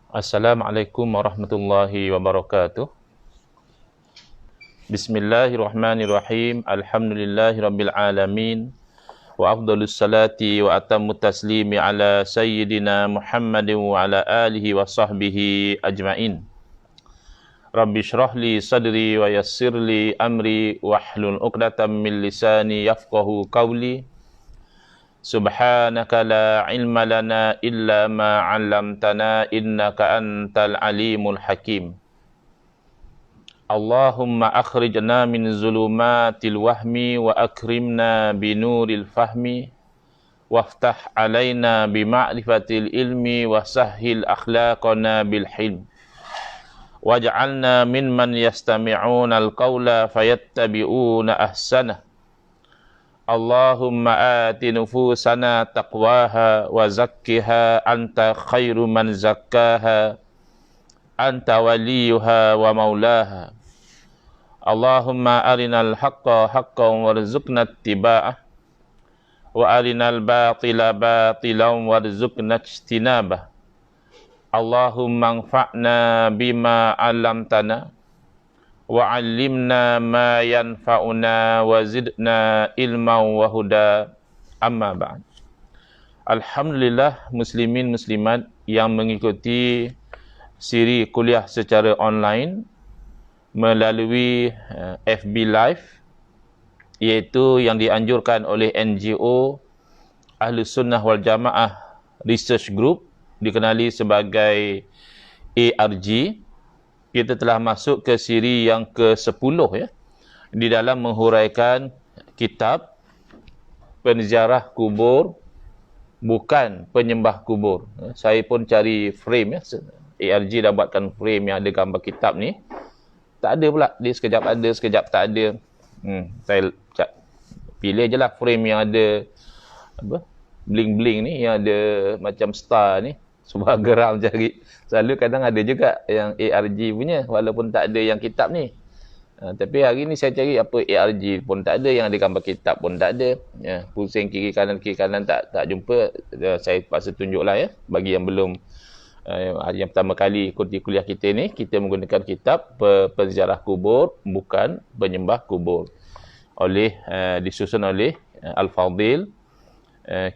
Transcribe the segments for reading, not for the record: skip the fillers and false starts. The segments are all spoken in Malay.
Assalamualaikum warahmatullahi wabarakatuh. Bismillahirrahmanirrahim. Alhamdulillahirabbil alamin. Wa afdhalus salati wa atammu taslimi ala sayyidina Muhammadin wa ala alihi wa sahbihi ajmain. Rabbi shrah li sadri wa yassir li amri wahlul 'uqdatam min lisani yafqahu qawli. Subhanaka la ilma lana illa ma 'allamtana innaka antal alimul hakim. Allahumma akhrijna min zulumatil wahmi wa akrimna binuril fahmi waftah alaina bima'rifatil ilmi wa sahhil akhlaqana bil hilm waj'alna mimman yastami'una al-qawla fayattabi'una ahsanah. Allahumma ati nufusana taqwaha wa zakkiha anta khairu man zakkaha anta waliyuha wa maulaha. Allahumma arinal haqqa haqqan warzuqna ittiba'ah wa arinal batila batilan warzuqna ijtinabah. Allahumma anfa'na bima 'allamtana wa 'allimna ma yanfa'una wa zidna ilman wa huda. Amma ba'd. Alhamdulillah muslimin muslimat yang mengikuti siri kuliah secara online melalui FB Live, iaitu yang dianjurkan oleh NGO Ahlus Sunnah wal Jamaah Research Group, dikenali sebagai ARG. Kita telah masuk ke siri yang ke-10 ya, di dalam menghuraikan kitab Penziarah Kubur Bukan Penyembah Kubur. Saya pun cari frame ya, ARG dah buatkan frame yang ada gambar kitab ni. Tak ada pula, dia sekejap ada, sekejap tak ada. Saya pilih je lah frame yang ada apa, bling-bling ni, yang ada macam star ni, sebuah geram cari. Selalu kadang ada juga yang ARG punya, walaupun tak ada yang kitab ni. Tapi hari ni saya cari apa ARG pun tak ada, yang ada gambar kitab pun tak ada. Pusing kiri kanan tak jumpa. Saya paksa tunjuklah ya, bagi yang belum yang pertama kali ikuti kuliah kita ni, kita menggunakan kitab Penziarah Kubur Bukan Penyembah Kubur, disusun oleh Al-Fadhil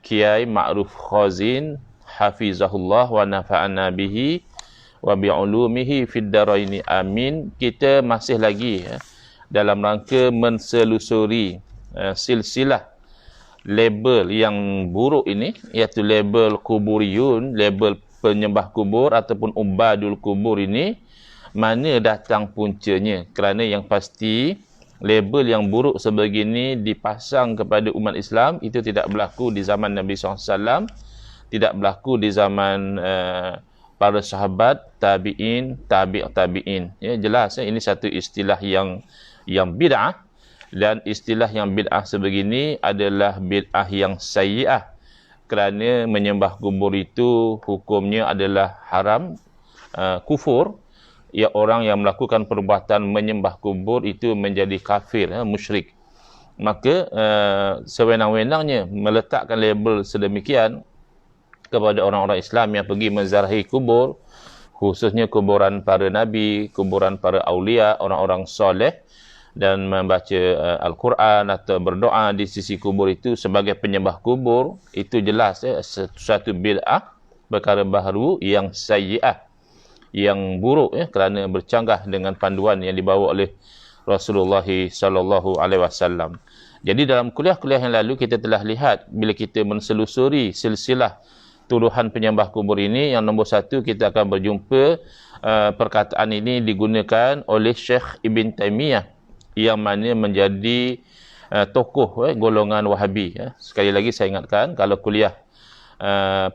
Kiai Ma'ruf Khazin hafizahullah wa nafa'ana bihi wa bi'ulumihi fid daraini amin. Kita masih lagi dalam rangka menselusuri silsilah label yang buruk ini, iaitu label kuburiyun, label penyembah kubur ataupun ubadul kubur ini, mana datang puncanya. Kerana yang pasti label yang buruk sebegini dipasang kepada umat Islam itu tidak berlaku di zaman Nabi SAW, tidak berlaku di zaman para sahabat, tabi'in, tabi'in. Ya, jelas ini satu istilah yang bid'ah, dan istilah yang bid'ah sebegini adalah bid'ah yang sayyi'ah. Kerana menyembah kubur itu hukumnya adalah haram, kufur. Ya, orang yang melakukan perbuatan menyembah kubur itu menjadi kafir, musyrik. Maka sewenang-wenangnya meletakkan label sedemikian kepada orang-orang Islam yang pergi menziarahi kubur, khususnya kuburan para nabi, kuburan para aulia, orang-orang soleh, dan membaca Al-Quran atau berdoa di sisi kubur itu sebagai penyembah kubur, itu jelas satu bid'ah, perkara baharu yang sayyi'ah, yang buruk kerana bercanggah dengan panduan yang dibawa oleh Rasulullah sallallahu alaihi wasallam. Jadi dalam kuliah-kuliah yang lalu kita telah lihat, bila kita menselusuri silsilah tuduhan penyembah kubur ini, yang nombor satu kita akan berjumpa perkataan ini digunakan oleh Syekh Ibn Taymiyah, yang mana menjadi tokoh golongan Wahabi. Sekali lagi saya ingatkan, kalau kuliah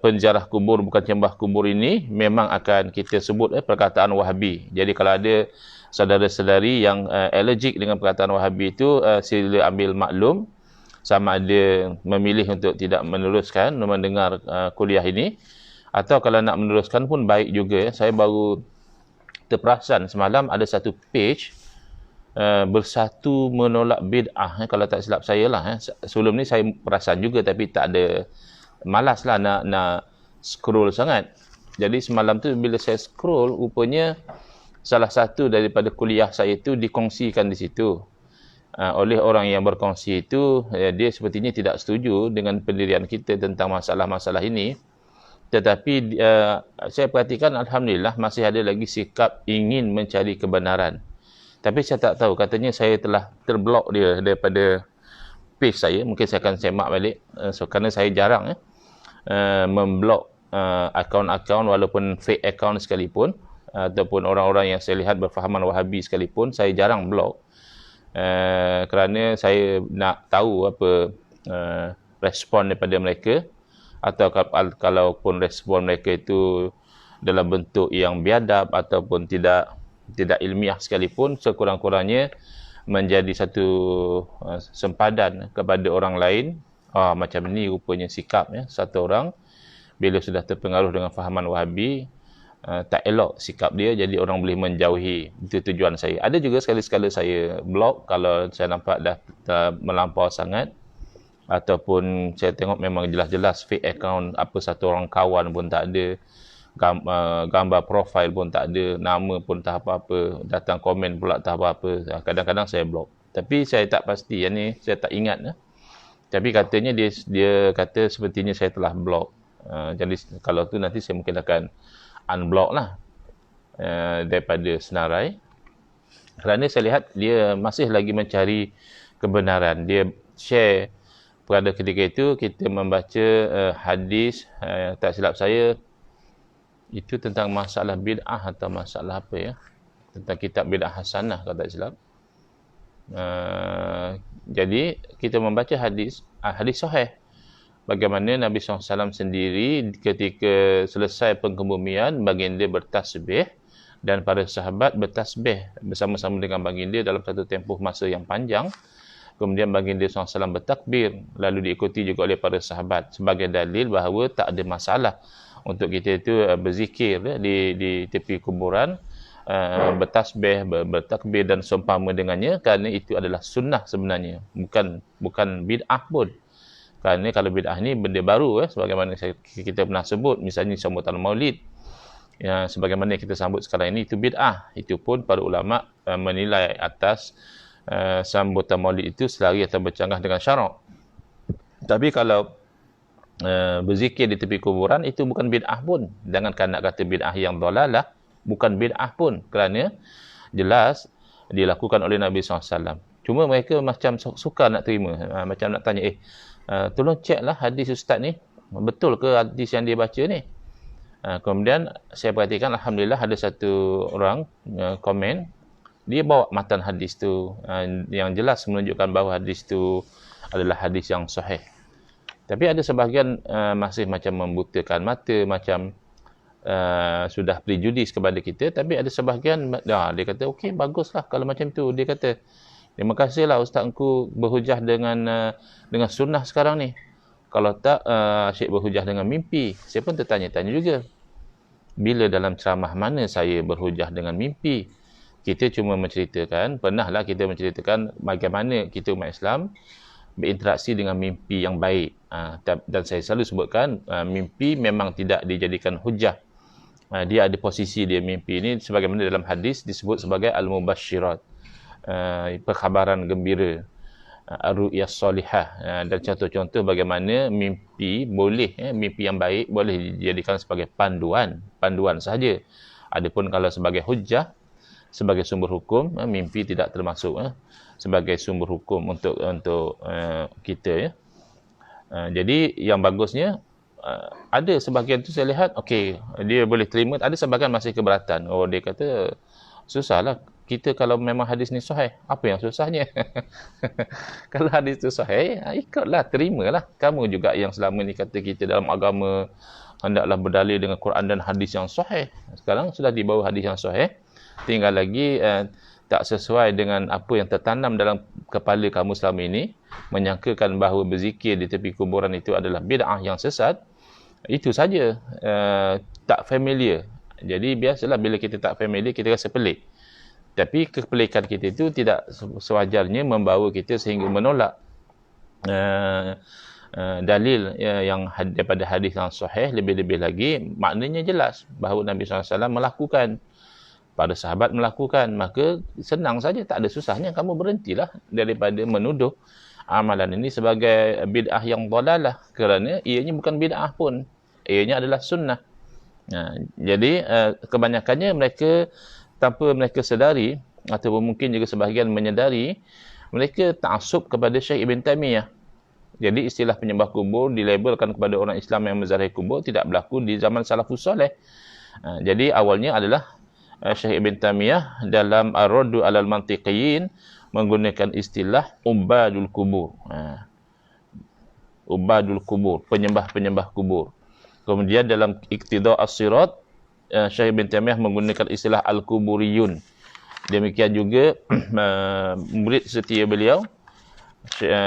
penziarah kubur bukan penyembah kubur ini, memang akan kita sebut perkataan Wahabi. Jadi kalau ada saudara-saudari yang allergic dengan perkataan Wahabi itu, sila ambil maklum, sama ada memilih untuk tidak meneruskan mendengar kuliah ini, atau kalau nak meneruskan pun baik juga. Saya baru terperasan semalam ada satu page Bersatu Menolak Bid'ah, kalau tak silap saya lah. Sebelum ni saya perasan juga, tapi tak ada, malas lah nak scroll sangat. Jadi semalam tu bila saya scroll, rupanya salah satu daripada kuliah saya itu dikongsikan di situ. Oleh orang yang berkongsi itu, dia sepertinya tidak setuju dengan pendirian kita tentang masalah-masalah ini. Tetapi saya perhatikan Alhamdulillah masih ada lagi sikap ingin mencari kebenaran. Tapi saya tak tahu, katanya saya telah terblok dia daripada page saya. Mungkin saya akan semak balik. Kerana saya jarang memblok akaun-akaun walaupun fake akaun sekalipun, ataupun orang-orang yang saya lihat berfahaman Wahabi sekalipun, saya jarang blok. Kerana saya nak tahu apa respon daripada mereka, atau kalaupun respon mereka itu dalam bentuk yang biadab ataupun tidak ilmiah sekalipun, sekurang-kurangnya menjadi satu sempadan kepada orang lain. Macam ni rupanya sikap satu orang bila sudah terpengaruh dengan fahaman Wahabi, tak elok sikap dia, jadi orang boleh menjauhi. Itu tujuan saya. Ada juga sekali-sekala saya blok kalau saya nampak dah melampau sangat, ataupun saya tengok memang jelas-jelas fake account, apa satu orang kawan pun tak ada, gambar profil pun tak ada, nama pun tak apa-apa, datang komen pula tak apa-apa. Kadang-kadang saya blok. Tapi saya tak pasti, yang ni saya tak ingat. Tapi katanya dia kata sepertinya saya telah blok. Jadi kalau tu nanti saya mungkin akan unblock lah daripada senarai. Kerana saya lihat dia masih lagi mencari kebenaran. Dia share pada ketika itu kita membaca hadis, tak silap saya itu tentang masalah bid'ah atau masalah apa ya, tentang kitab bid'ah hasanah kalau tak silap. Jadi kita membaca hadis sahih, bagaimana Nabi SAW sendiri ketika selesai pengkebumian, baginda bertasbih dan para sahabat bertasbih bersama-sama dengan baginda dalam satu tempoh masa yang panjang. Kemudian baginda SAW bertakbir, lalu diikuti juga oleh para sahabat, sebagai dalil bahawa tak ada masalah untuk kita itu berzikir di tepi kuburan, bertasbih, bertakbir dan seumpama dengannya, kerana itu adalah sunnah sebenarnya, bukan bid'ah pun. Kerana kalau bid'ah ni benda baru, sebagaimana kita pernah sebut, misalnya sambutan maulid, sebagaimana kita sambut sekarang ini, itu bid'ah. Itu pun para ulama menilai atas sambutan maulid itu selari atau bercanggah dengan syarak. Tapi kalau berzikir di tepi kuburan, itu bukan bid'ah pun. Jangankan nak kata bid'ah yang dalalah, bukan bid'ah pun, kerana jelas dilakukan oleh Nabi SAW. Cuma mereka macam suka nak terima, macam nak tanya, tolong cek lah hadis ustaz ni, betul ke hadis yang dia baca ni? Kemudian saya perhatikan Alhamdulillah ada satu orang komen, dia bawa matan hadis tu yang jelas menunjukkan bahawa hadis tu adalah hadis yang sahih. Tapi ada sebahagian masih macam membutakan mata, macam sudah prejudis kepada kita. Tapi ada sebahagian dia kata, okey, baguslah kalau macam tu. Dia kata, terima kasihlah ustaz engkau berhujah dengan sunnah sekarang ni. Kalau tak, Syekh berhujah dengan mimpi. Saya pun tertanya-tanya juga, bila dalam ceramah mana saya berhujah dengan mimpi? Kita cuma menceritakan, pernahlah kita menceritakan bagaimana kita umat Islam berinteraksi dengan mimpi yang baik. Dan saya selalu sebutkan, mimpi memang tidak dijadikan hujah. Dia ada posisi dia, mimpi ini sebagaimana dalam hadis disebut sebagai al-mubasyirat, perkhabaran gembira, ar-ru'yas salihah. Dan contoh-contoh bagaimana mimpi boleh, mimpi yang baik boleh dijadikan sebagai panduan sahaja. Adapun kalau sebagai hujah, sebagai sumber hukum, mimpi tidak termasuk sebagai sumber hukum untuk kita. Jadi yang bagusnya, ada sebahagian tu saya lihat, okey, dia boleh terima. Ada sebahagian masih keberatan. Dia kata, susahlah kita kalau memang hadis ni sahih. Apa yang susahnya? Kalau hadis tu sahih, ikutlah, terimalah. Kamu juga yang selama ni kata kita dalam agama hendaklah berdalil dengan Quran dan hadis yang sahih. Sekarang sudah dibawa hadis yang sahih, tinggal lagi tak sesuai dengan apa yang tertanam dalam kepala kamu selama ini, menyangkakan bahawa berzikir di tepi kuburan itu adalah bid'ah yang sesat. Itu saja, tak familiar. Jadi biasalah bila kita tak familiar, kita rasa pelik. Tapi kepelikan kita itu tidak sewajarnya membawa kita sehingga menolak dalil yang daripada hadis yang sahih, lebih-lebih lagi maknanya jelas bahawa Nabi SAW melakukan, para sahabat melakukan, maka senang saja, tak ada susahnya, kamu berhentilah daripada menuduh amalan ini sebagai bid'ah yang dalalah, kerana ianya bukan bid'ah pun, ianya adalah sunnah. Jadi kebanyakannya mereka tanpa mereka sedari, ataupun mungkin juga sebahagian menyedari, mereka ta'assub kepada Syekh Ibn Taimiyah. Jadi istilah penyembah kubur dilabelkan kepada orang Islam yang menzarahi kubur tidak berlaku di zaman salafus soleh. Jadi awalnya adalah Syekh Ibn Taimiyah dalam Ar-Raddu 'alal Mantiqiyin menggunakan istilah ubadul kubur. Ubadul kubur, penyembah-penyembah kubur. Kemudian dalam Iqtida' as-Sirat, Syekh Ibn Taimiyah menggunakan istilah al-kuburiyun. Demikian juga murid setia beliau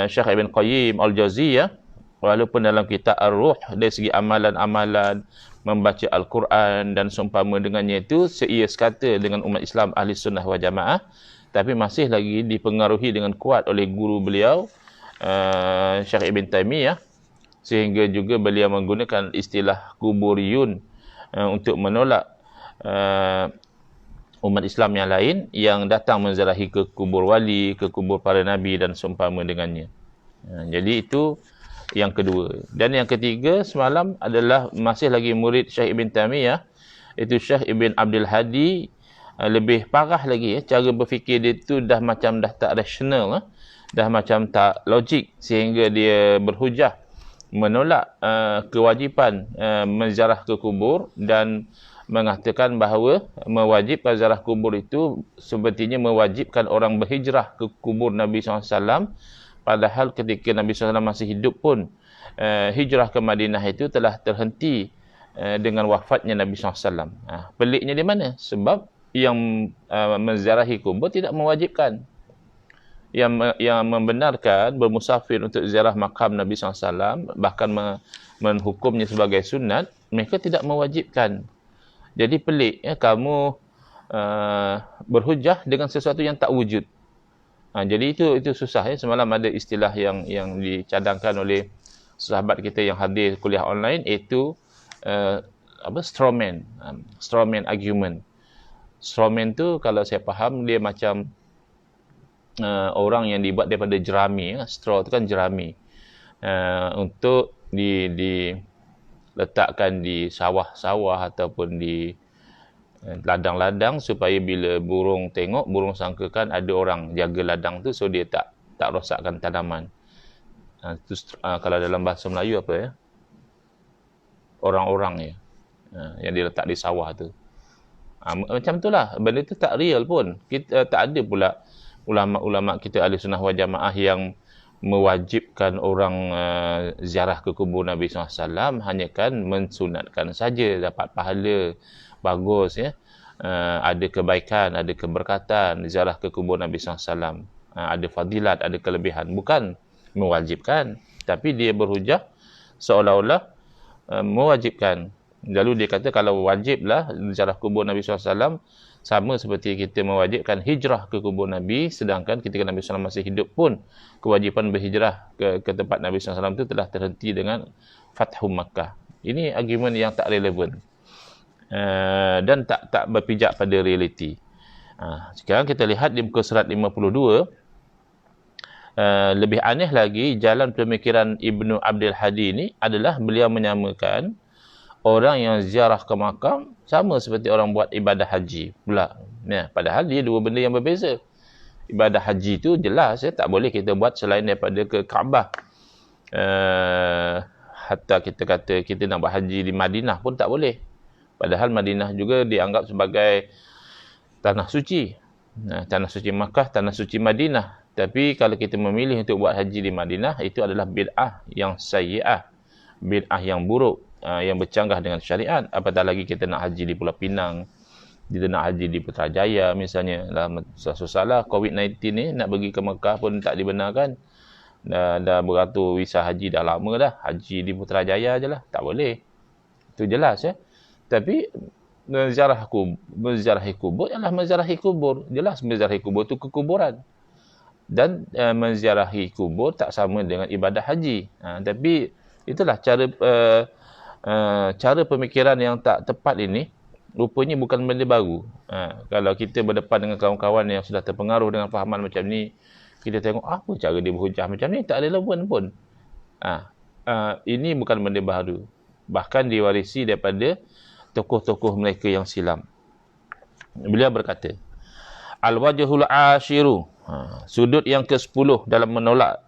Syekh Ibn Qayyim al-Jauziyah, walaupun dalam kitab Ar-Ruh dari segi amalan-amalan membaca Al-Quran dan seumpama dengannya itu seia sekata dengan umat Islam Ahli Sunnah wal Jamaah, tapi masih lagi dipengaruhi dengan kuat oleh guru beliau Syekh Ibn Taimiyah, sehingga juga beliau menggunakan istilah kuburiyun untuk menolak umat Islam yang lain yang datang menziarahi ke kubur wali, ke kubur para nabi dan seumpama dengannya. Jadi itu yang kedua. Dan yang ketiga semalam adalah masih lagi murid Syekh Ibn Taimiyah, itu Syekh Ibn Abdul Hadi. Lebih parah lagi, cara berfikir dia tu dah macam dah tak rasional, dah macam tak logik, sehingga dia berhujah menolak kewajipan menziarah ke kubur dan mengatakan bahawa mewajibkan ziarah kubur itu sepertinya mewajibkan orang berhijrah ke kubur Nabi SAW, padahal ketika Nabi SAW masih hidup pun hijrah ke Madinah itu telah terhenti dengan wafatnya Nabi SAW. Peliknya di mana? Sebab yang menziarahi kubur tidak mewajibkan. Yang membenarkan bermusafir untuk ziarah makam Nabi SAW, bahkan menghukumnya sebagai sunat, mereka tidak mewajibkan. Jadi pelik ya, kamu berhujah dengan sesuatu yang tak wujud. Jadi itu susah ya. Semalam ada istilah yang dicadangkan oleh sahabat kita yang hadir kuliah online, iaitu strawman. Strawman argument. Strawman tu kalau saya faham dia macam orang yang dibuat daripada jerami. Straw tu kan jerami. Untuk diletakkan di sawah-sawah ataupun di ladang-ladang, supaya bila burung tengok, burung sangkakan ada orang jaga ladang tu, so dia tak rosakkan tanaman. Kalau dalam bahasa Melayu apa ya? Orang-orang ya. Yang diletak di sawah tu. Macam itulah, benda tu tak real pun. Kita tak ada pula ulama-ulama kita Ahli Sunnah wal Jamaah yang mewajibkan orang ziarah ke kubur Nabi SAW, hanya kan mensunatkan saja, dapat pahala bagus ya, ada kebaikan, ada keberkatan ziarah ke kubur Nabi SAW, ada fadilat, ada kelebihan, bukan mewajibkan. Tapi dia berhujah seolah-olah mewajibkan. Lalu dia kata kalau wajiblah ziarah kubur Nabi SAW, sama seperti kita mewajibkan hijrah ke kubur Nabi, sedangkan ketika Nabi SAW masih hidup pun kewajipan berhijrah ke tempat Nabi SAW itu telah terhenti dengan Fathu Makkah. Ini argument yang tak relevan dan tak berpijak pada realiti. Sekarang kita lihat di muka surat 52. Lebih aneh lagi, jalan pemikiran Ibnu Abdul Hadi ini adalah beliau menyamakan orang yang ziarah ke makam sama seperti orang buat ibadah haji pula. Padahal dia dua benda yang berbeza. Ibadah haji tu jelas tak boleh kita buat selain daripada ke Kaabah. Hatta kita kata kita nak buat haji di Madinah pun tak boleh. Padahal Madinah juga dianggap sebagai tanah suci. Tanah suci Makkah, tanah suci Madinah. Tapi kalau kita memilih untuk buat haji di Madinah, itu adalah bid'ah yang sayyi'ah. Bid'ah yang buruk, yang bercanggah dengan syariat. Apatah lagi kita nak haji di Pulau Pinang, kita nak haji di Putrajaya misalnya. Susah-susahlah COVID-19 ni, nak pergi ke Mekah pun tak dibenarkan. Dah beratur visa haji dah lama dah. Haji di Putrajaya je lah, tak boleh. Itu jelas ya. Tapi menziarahi kubur ialah menziarahi kubur. Jelas menziarahi kubur tu kekuburan. Dan menziarahi kubur tak sama dengan ibadah haji. Tapi itulah cara pemikiran yang tak tepat ini, rupanya bukan benda baru. Kalau kita berdepan dengan kawan-kawan yang sudah terpengaruh dengan fahaman macam ni, kita tengok apa cara dia berhujah macam ni, tak ada lawan pun. Ini bukan benda baru. Bahkan diwarisi daripada tokoh-tokoh mereka yang silam. Beliau berkata, Al-wajhul ashiru, sudut yang ke-10 dalam menolak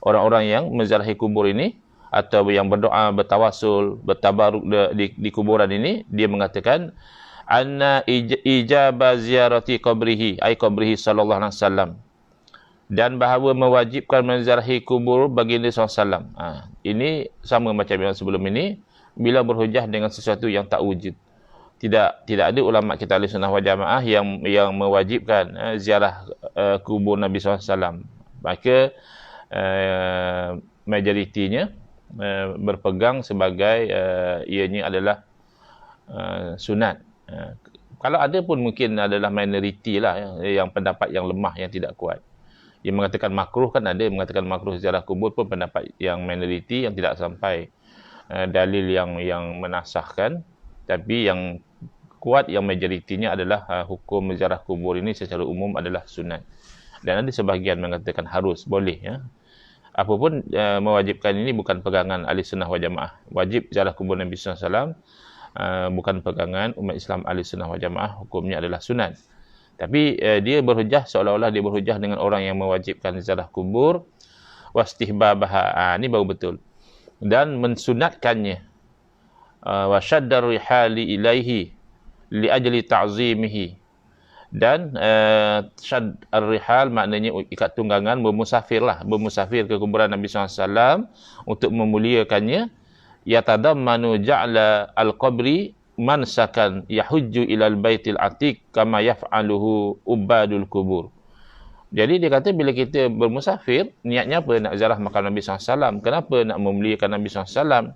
orang-orang yang menziarahi kubur ini, atau yang berdoa, bertawasul, bertabaruk di kuburan ini, dia mengatakan, anna ijaba ziyarati qabrihi, ay qabrihi sallallahu alaihi wasallam, dan bahawa mewajibkan menziarahi kubur baginda SAW. Ini sama macam yang sebelum ini, bila berhujah dengan sesuatu yang tak wujud. Tidak ada ulama kita Ahlussunnah wal Jamaah yang mewajibkan ziarah kubur Nabi SAW. Maka majoritinya berpegang sebagai ianya adalah sunat. Kalau ada pun mungkin adalah minoriti lah yang pendapat yang lemah, yang tidak kuat. Yang mengatakan makruh kan ada, mengatakan makruh ziarah kubur pun pendapat yang minoriti, yang tidak sampai dalil yang menasahkan. Tapi yang kuat, yang majoritinya adalah hukum ziarah kubur ini secara umum adalah sunat. Dan ada sebahagian mengatakan harus, boleh. Ya. Apapun mewajibkan ini bukan pegangan Ahlussunnah wal Jamaah. Wajib ziarah kubur Nabi SAW bukan pegangan umat Islam Ahlussunnah wal Jamaah, hukumnya adalah sunat. Tapi dia berhujah seolah-olah dia berhujah dengan orang yang mewajibkan ziarah kubur, wastihbabaha, ini baru betul. Dan mensunatkannya, wa syaddar rihali ilaihi li ajli ta'zimihi, dan syad ar-rihal maknanya ikat tunggangan, bermusafir ke kuburan Nabi SAW untuk memuliakannya. Yatadammanu ja'la al-qabri mansakan yahujju ilal baitil atiq kama yaf'aluhu ubadul kubur. Jadi dia kata bila kita bermusafir, niatnya apa? Nak ziarah makam Nabi SAW. Kenapa nak memuliakan Nabi SAW?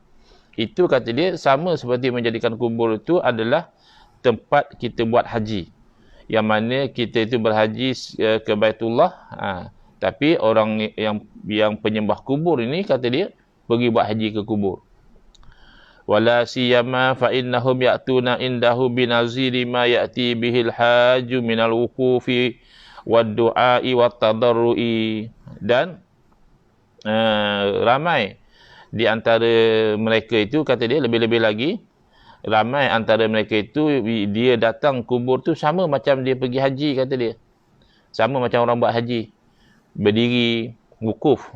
Itu kata dia sama seperti menjadikan kubur itu adalah tempat kita buat haji. Yang mana kita itu berhaji ke Baitullah, tapi orang yang penyembah kubur ini kata dia pergi buat haji ke kubur. Wala siyama fa innahum ya'tuna indahu binaziri ma ya'ti bihil haju minal wuqufi wad du'ai wat tadarrui. Dan ramai di antara mereka itu, kata dia lebih-lebih lagi, ramai antara mereka itu dia datang kubur tu sama macam dia pergi haji, kata dia. Sama macam orang buat haji. Berdiri, wukuf,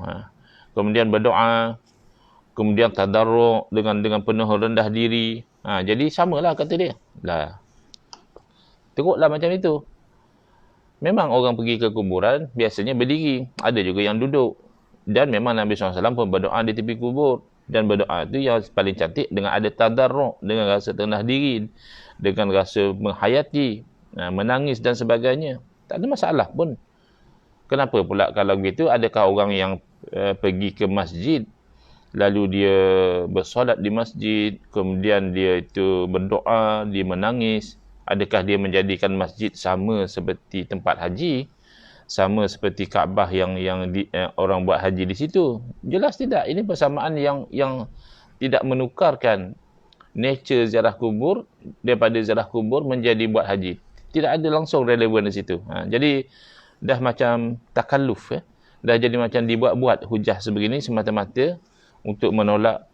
kemudian berdoa, kemudian tadarruk dengan penuh rendah diri. Jadi samalah, kata dia. Teruklah macam itu. Memang orang pergi ke kuburan biasanya berdiri, ada juga yang duduk. Dan memang Nabi SAW pun berdoa di tepi kubur. Dan berdoa itu yang paling cantik dengan ada tadarruk, dengan rasa rendah diri, dengan rasa menghayati, menangis dan sebagainya. Tak ada masalah pun. Kenapa pula kalau begitu? Adakah orang yang pergi ke masjid, lalu dia bersolat di masjid, kemudian dia itu berdoa, dia menangis, adakah dia menjadikan masjid sama seperti tempat haji, sama seperti Kaabah yang orang buat haji di situ? Jelas tidak. Ini persamaan yang tidak menukarkan nature ziarah kubur daripada ziarah kubur menjadi buat haji. Tidak ada langsung relevan di situ. Jadi dah macam takalluf, dah jadi macam dibuat-buat hujah sebegini semata-mata untuk menolak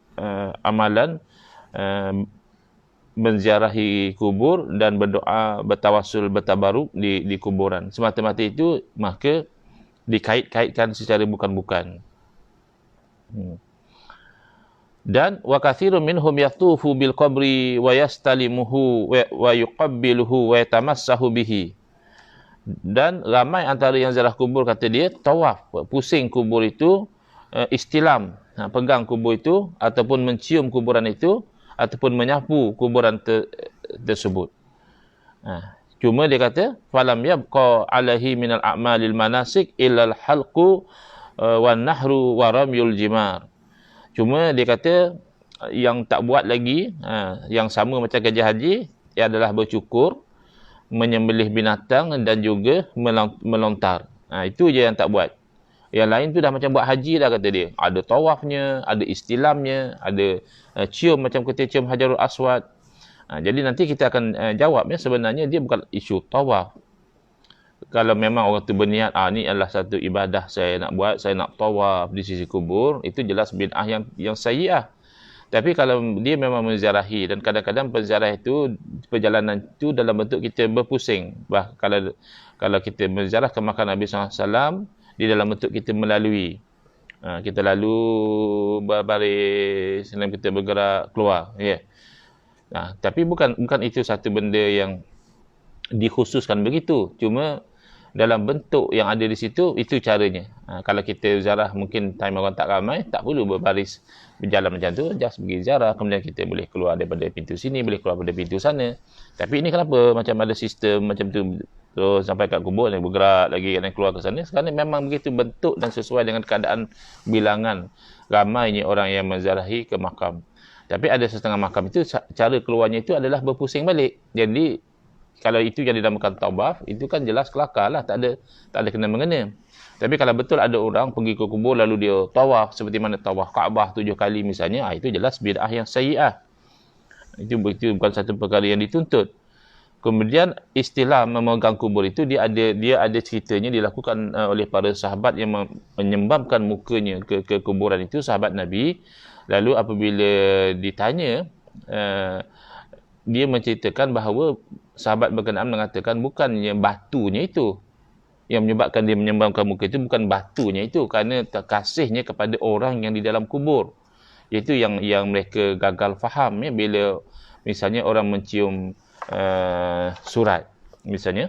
amalan menziarahi kubur dan berdoa, bertawasul, bertabaruk di kuburan. Semata-mata itu maka dikait-kaitkan secara bukan-bukan. Dan wa katsirun minhum yatufu bil qabri wa yastalimuhu wa yuqabbiluhu wa yatamassahu bihi. Dan ramai antara yang ziarah kubur, kata dia, tawaf, pusing kubur itu, istilam, pegang kubur itu, ataupun mencium kuburan itu, ataupun menyapu kuburan tersebut. Cuma dia kata, falam yabqa alaihi minal a'malil manasik illal halqu wan nahru wa ramyul jimar. Cuma dia kata yang tak buat lagi, yang sama macam kerja haji, ia adalah bercukur, menyembelih binatang dan juga melontar. Itu je yang tak buat. Yang lain tu dah macam buat haji dah kata dia. Ada tawafnya, ada istilamnya, ada cium macam kita cium Hajarul Aswad. Jadi nanti kita akan jawabnya sebenarnya dia bukan isu tawaf. Kalau memang orang tu berniat, ni adalah satu ibadah saya nak buat, saya nak tawaf di sisi kubur, itu jelas bid'ah yang sayyi'ah. Tapi kalau dia memang menziarahi, dan kadang-kadang penziarah itu, perjalanan itu dalam bentuk kita berpusing. Kalau kita menziarah ke makam Nabi SAW, di dalam bentuk kita melalui. Kita lalu berbaris, dan kita bergerak keluar. Tapi bukan itu satu benda yang dikhususkan begitu. Cuma dalam bentuk yang ada di situ, itu caranya. Kalau kita ziarah mungkin time orang tak ramai, tak perlu berbaris berjalan macam tu, just pergi ziarah, kemudian kita boleh keluar daripada pintu sini, boleh keluar daripada pintu sana. Tapi ini kenapa macam ada sistem macam tu, terus sampai kat kubur dan bergerak lagi dan keluar ke sana. Sekarang memang begitu bentuk dan sesuai dengan keadaan bilangan ramainya orang yang menziarahi ke makam. Tapi ada setengah makam itu, cara keluarnya itu adalah berpusing balik. Jadi kalau itu yang dinamakan tawaf, itu kan jelas kelakar lah, tak ada kena-mengena. Tapi kalau betul ada orang pergi ke kubur lalu dia tawaf, seperti mana tawaf Kaabah 7 kali misalnya, itu jelas bid'ah yang sayyi'ah. Itu bukan satu perkara yang dituntut. Kemudian istilah memegang kubur itu, dia ada ceritanya dilakukan oleh para sahabat yang menyembamkan mukanya ke kuburan itu, sahabat Nabi. Lalu apabila ditanya, dia menceritakan bahawa sahabat berkenaan mengatakan bukannya batunya itu yang menyebabkan dia menyembamkan muka itu, bukan batunya itu, kerana kasihnya kepada orang yang di dalam kubur. Itu yang mereka gagal faham ya, bila misalnya orang mencium surat misalnya.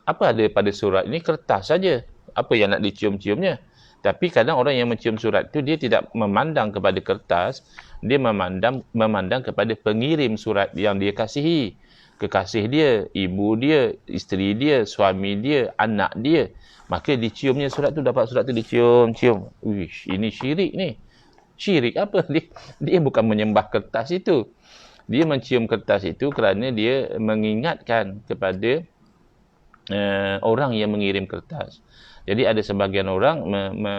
Apa ada pada surat ini? Kertas saja. Apa yang nak dicium-ciumnya? Tapi kadang orang yang mencium surat itu, dia tidak memandang kepada kertas, dia memandang kepada pengirim surat yang dia kasihi. Kekasih dia, ibu dia, isteri dia, suami dia, anak dia. Maka diciumnya surat tu, dapat surat tu dicium-cium. Wish, ini syirik ni. Syirik apa? Dia bukan menyembah kertas itu. Dia mencium kertas itu kerana dia mengingatkan kepada orang yang mengirim kertas. Jadi ada sebahagian orang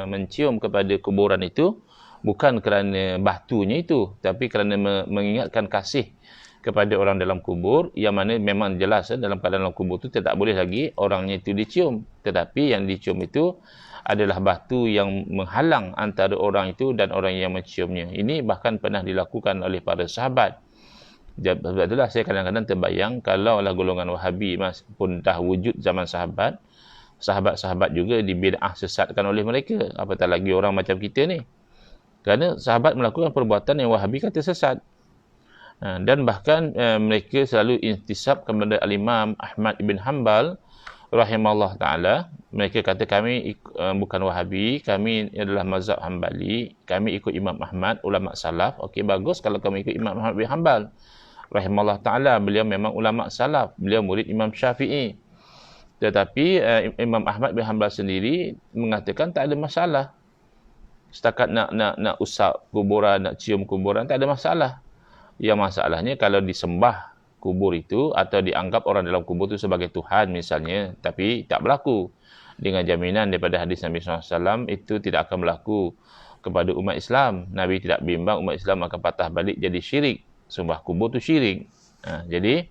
mencium kepada kuburan itu bukan kerana batunya itu, tapi kerana mengingatkan kasih kepada orang dalam kubur, yang mana memang jelas dalam keadaan dalam kubur itu tidak boleh lagi orangnya itu dicium. Tetapi yang dicium itu adalah batu yang menghalang antara orang itu dan orang yang menciumnya. Ini bahkan pernah dilakukan oleh para sahabat. Sebab itulah saya kadang-kadang terbayang, kalau lah golongan Wahabi pun dah wujud zaman sahabat, sahabat-sahabat juga dibid'ah sesatkan oleh mereka, apatah lagi orang macam kita ni. Kerana sahabat melakukan perbuatan yang Wahabi kata sesat. Dan bahkan mereka selalu intisab kepada Al-Imam Ahmad ibn Hanbal rahimahullah ta'ala. Mereka kata kami bukan Wahabi, kami adalah mazhab Hanbali, kami ikut Imam Ahmad, ulama salaf. Okey, bagus kalau kamu ikut Imam Ahmad bin Hanbal rahimahullah ta'ala. Beliau memang ulama salaf, beliau murid Imam Syafi'i. Tetapi Imam Ahmad bin Hanbal sendiri mengatakan tak ada masalah. Setakat nak usap kuburan, nak cium kuburan, tak ada masalah. Yang masalahnya kalau disembah kubur itu atau dianggap orang dalam kubur itu sebagai Tuhan misalnya, tapi tak berlaku. Dengan jaminan daripada hadis Nabi SAW, itu tidak akan berlaku kepada umat Islam. Nabi tidak bimbang umat Islam akan patah balik jadi syirik. Sembah kubur itu syirik. Jadi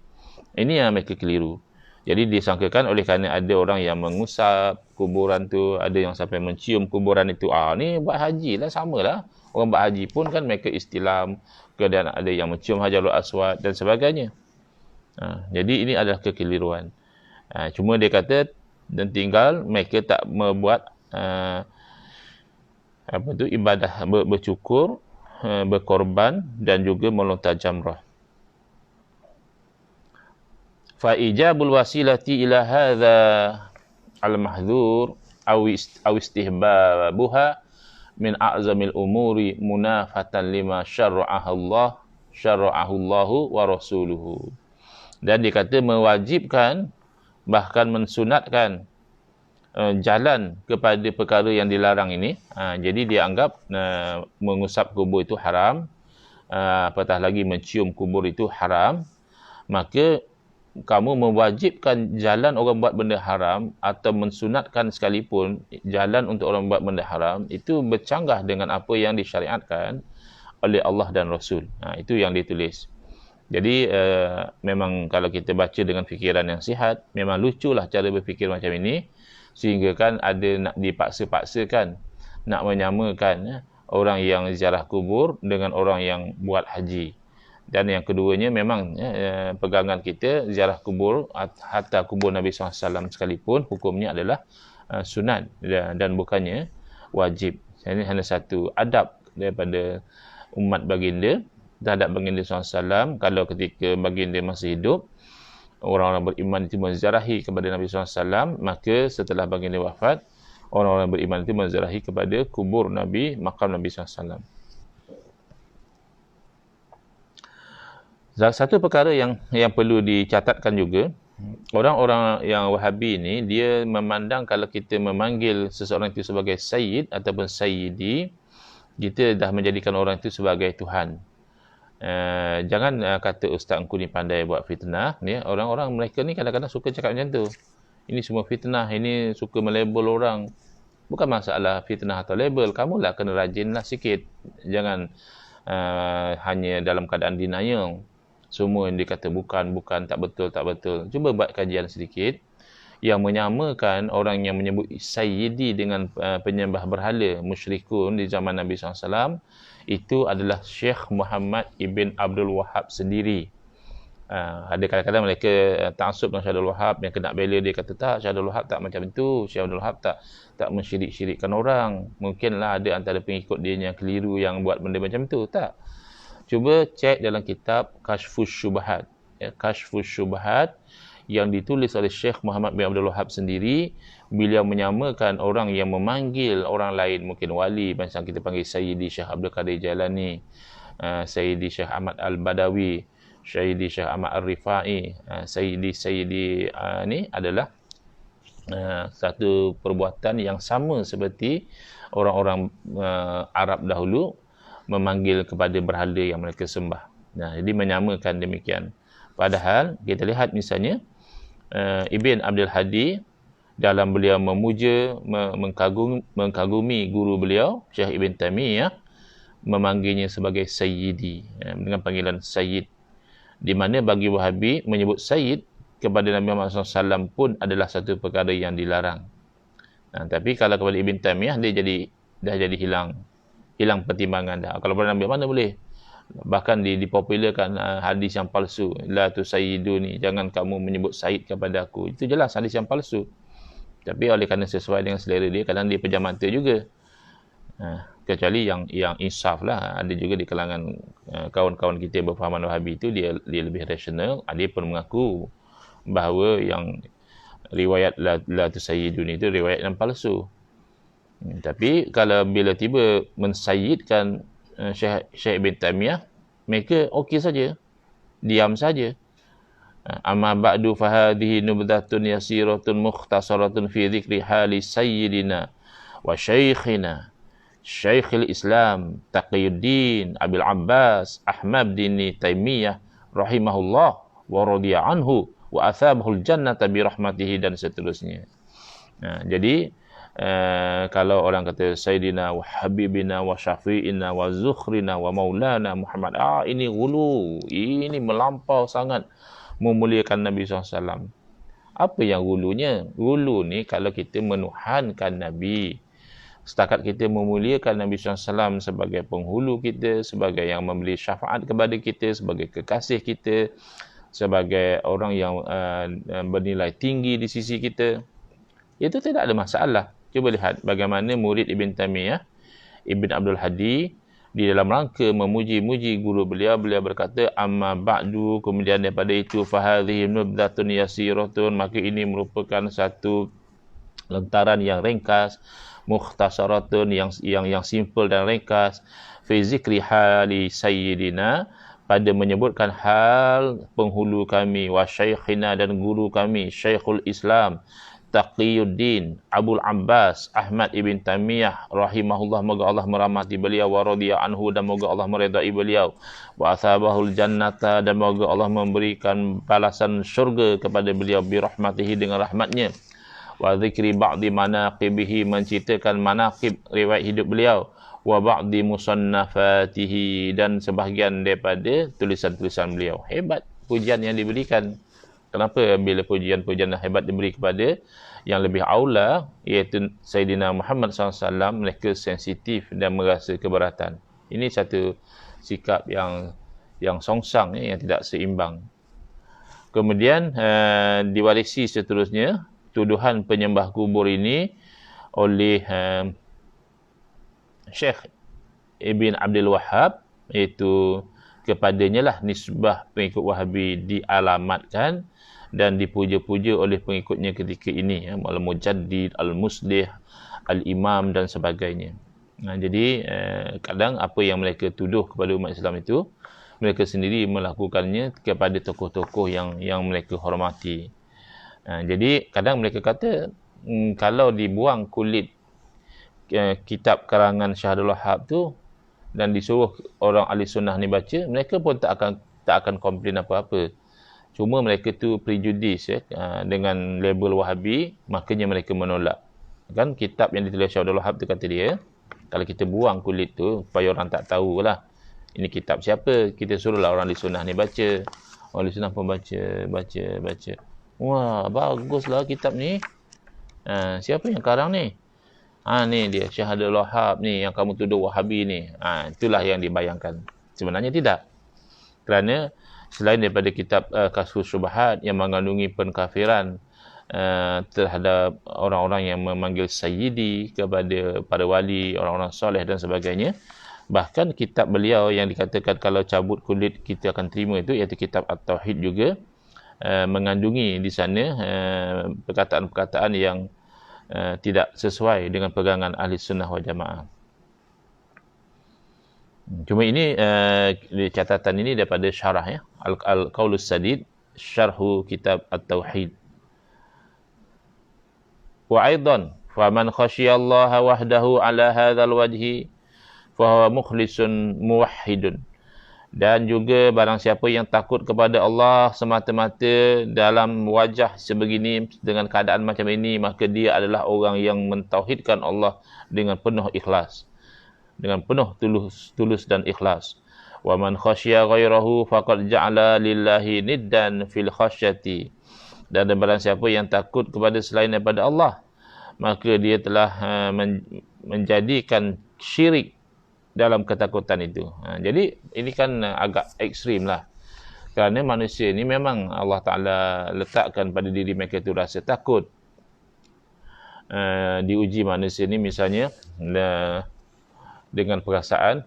ini yang mereka keliru. Jadi disangkakan oleh kerana ada orang yang mengusap kuburan tu, ada yang sampai mencium kuburan itu. Ni buat haji lah, sama lah. Orang buat haji pun kan mereka istilam, kemudian ada yang mencium Hajarul Aswad dan sebagainya. Jadi ini adalah kekeliruan. Cuma dia kata, dan tinggal mereka tak membuat ibadah bercukur, berkorban dan juga melontar jamrah. Fa ijabul wasilati ila hadza al-mahdhur aw istihbabuha min a'zamil umuri munafatan lima syara'ahu Allah wa rasuluhu. Dan dia kata mewajibkan, bahkan mensunatkan jalan kepada perkara yang dilarang ini. Jadi dia anggap mengusap kubur itu haram, apatah lagi mencium kubur itu haram. Maka kamu mewajibkan jalan orang buat benda haram atau mensunatkan sekalipun jalan untuk orang buat benda haram, itu bercanggah dengan apa yang disyariatkan oleh Allah dan Rasul. Itu yang ditulis. Jadi memang kalau kita baca dengan fikiran yang sihat, memang luculah cara berfikir macam ini, sehingga kan ada nak dipaksa-paksakan, nak menyamakan orang yang ziarah kubur dengan orang yang buat haji. Dan yang keduanya memang pegangan kita ziarah kubur, hatta kubur Nabi SAW sekalipun, hukumnya adalah sunat dan bukannya wajib. Ini hanya satu adab daripada umat baginda terhadap baginda SAW. Kalau ketika baginda masih hidup, orang-orang beriman itu menziarahi kepada Nabi SAW, maka setelah baginda wafat, orang-orang beriman itu menziarahi kepada kubur Nabi, makam Nabi SAW. Satu perkara yang perlu dicatatkan juga, orang-orang yang Wahabi ini, dia memandang kalau kita memanggil seseorang itu sebagai Sayyid ataupun Sayyidi, kita dah menjadikan orang itu sebagai Tuhan. Jangan kata Ustaz engkau ni pandai buat fitnah. Orang-orang mereka ni kadang-kadang suka cakap macam tu. Ini semua fitnah, ini suka melabel orang. Bukan masalah fitnah atau label, kamulah kena rajinlah sikit. Jangan hanya dalam keadaan denial. Semua yang dikata bukan, tak betul. Cuba buat kajian sedikit yang menyamakan orang yang menyebut Sayyidi dengan penyembah berhala musyrikun di zaman Nabi SAW. Itu adalah Syekh Muhammad Ibn Abdul Wahab sendiri. Ada kadang-kadang mereka ta'assub dengan Syekh Abdul Wahab, yang kena bela dia kata tak, Syekh Abdul Wahab tak macam itu, Syekh Abdul Wahab tak mensyirik-syirikkan orang. Mungkinlah ada antara pengikut dia yang keliru yang buat benda macam itu. Tak. Cuba cek dalam kitab Kashfus Syubhat. Kashfus Syubhat yang ditulis oleh Syekh Muhammad bin Abdul Wahab sendiri. Beliau menyamakan orang yang memanggil orang lain, mungkin wali, macam kita panggil Sayyidi Syekh Abdul Qadir Jailani, Sayyidi Syekh Ahmad Al-Badawi, Sayyidi Syekh Ahmad Al-Rifai, Sayyidi ni adalah satu perbuatan yang sama seperti orang-orang Arab dahulu memanggil kepada berhala yang mereka sembah. Jadi menyamakan demikian. Padahal kita lihat misalnya Ibn Abdul Hadi dalam beliau memuja, mengkagumi guru beliau Syekh Ibn Taimiyah, memanggilnya sebagai Sayyidi, dengan panggilan Sayyid. Di mana bagi Wahabi menyebut Sayyid kepada Nabi Muhammad SAW pun adalah satu perkara yang dilarang. Tapi kalau kepada Ibn Taimiyah dia dah jadi hilang pertimbangan dah. Kalau pada Nabi mana boleh. Bahkan dipopularkan hadis yang palsu, la tusayyiduni, jangan kamu menyebut sayyid kepada aku. Itu jelas hadis yang palsu. Tapi oleh kerana sesuai dengan selera dia, kadang dia pejam mata juga. Kecuali yang insaf lah. Ada juga di kalangan kawan-kawan kita yang berfahaman Wahabi itu, dia lebih rasional. Dia pun mengaku bahawa yang riwayat la tusayyiduni itu riwayat yang palsu. Tapi kalau bila tiba mensayyidkan Syekh Ibn Taimiyah, mereka okey saja, diam saja. Amma ba'du fahadhihi nubdatun yasiratun mukhtasaratun fi dhikri hali sayyidina wa syaikhina Syekhul Islam Taqiyuddin Abil Abbas Ahmad bin Taimiyah rahimahullah wa radiya anhu wa athabahul jannata bi rahmatihi, dan seterusnya. Jadi kalau orang kata Sayyidina wa Habibina wa Syafi'ina wa Zukhrina wa Maulana Muhammad, ini gulu, ini melampau sangat memuliakan Nabi SAW. Apa yang gulunya? Gulu ni kalau kita menuhankan Nabi, setakat kita memuliakan Nabi SAW sebagai penghulu kita, sebagai yang memberi syafaat kepada kita, sebagai kekasih kita, sebagai orang yang bernilai tinggi di sisi kita, itu tidak ada masalah. Cuba lihat bagaimana murid Ibn Taimiyah, Ibn Abdul Hadi, di dalam rangka memuji-muji guru beliau berkata, amma ba'du, kemudian daripada itu, fahadhihi nubdatun yasiratun, maka ini merupakan satu lentaran yang ringkas, mukhtasaratun, yang simple dan ringkas, fi zikri hali sayyidina, pada menyebutkan hal penghulu kami, wa syaikhina, dan guru kami, Syekhul Islam Taqiyuddin Abul Abbas Ahmad ibn Taimiyah rahimahullah, moga Allah merahmati beliau, wa radiya anhu, dan moga Allah meridai beliau, wa asabahul jannata, dan moga Allah memberikan balasan syurga kepada beliau, bi rahmatihi, dengan rahmatnya, wa zikri ba'di manaqibihi, menceritakan manaqib riwayat hidup beliau, wa ba'di musannafatihi, dan sebahagian daripada tulisan-tulisan beliau. Hebat pujian yang diberikan. Kenapa bila pujian-pujian hebat diberi kepada yang lebih aula, iaitu Sayyidina Muhammad SAW, mereka sensitif dan merasa keberatan. Ini satu sikap yang songsang, yang tidak seimbang. Kemudian diwarisi seterusnya tuduhan penyembah kubur ini oleh Syekh Ibn Abdul Wahhab, iaitu kepadanya lah nisbah pengikut Wahabi dialamatkan dan dipuja-puja oleh pengikutnya ketika ini, Al-Mujaddid, Al-Muslih, Al-Imam dan sebagainya. Jadi kadang apa yang mereka tuduh kepada umat Islam itu, mereka sendiri melakukannya kepada tokoh-tokoh yang mereka hormati. Jadi kadang mereka kata, kalau dibuang kulit kitab karangan Syekh Abdul Wahhab tu dan disuruh orang ahli sunnah ni baca, mereka pun tak akan komplain apa-apa. Cuma mereka tu prejudis dengan label Wahabi, makanya mereka menolak. Kan kitab yang ditulis Syekh Abdul Wahhab tu, kata dia, kalau kita buang kulit tu supaya orang tak tahulah ini kitab siapa, kita suruhlah orang ahli sunnah ni baca. Orang ahli sunnah pun baca. Wah, baguslah kitab ni. Siapa yang karang ni? Ni dia Syekh Abdul Wahhab ni, yang kamu tuduh Wahabi ni. Itulah yang dibayangkan. Sebenarnya tidak. Kerana selain daripada kitab Kashfus Syubhat yang mengandungi penkafiran terhadap orang-orang yang memanggil Sayyidi kepada para wali, orang-orang soleh dan sebagainya, bahkan kitab beliau yang dikatakan kalau cabut kulit kita akan terima itu, iaitu kitab At-Tauhid juga mengandungi di sana perkataan-perkataan yang tidak sesuai dengan pegangan ahli sunnah wal jamaah. Cuma ini catatan ini daripada syarah, Al-Qaulus Sadid, syarhu kitab At-Tauhid. Wa aidan faman khasyiyallaha wahdahu ala hadzal wajhi fa huwa mukhlisun muwahhidun. Dan juga barang siapa yang takut kepada Allah semata-mata dalam wajah sebegini, dengan keadaan macam ini, maka dia adalah orang yang mentauhidkan Allah dengan penuh ikhlas, dengan penuh tulus dan ikhlas. Wa man khasyiya ghairahu faqad ja'ala lillahi niddan fil khasyati. Dan barang siapa yang takut kepada selain daripada Allah, maka dia telah menjadikan syirik dalam ketakutan itu. Jadi ini kan agak ekstrim lah. Kerana manusia ni memang Allah Ta'ala letakkan pada diri mereka itu rasa takut. Diuji manusia ni misalnya dengan perasaan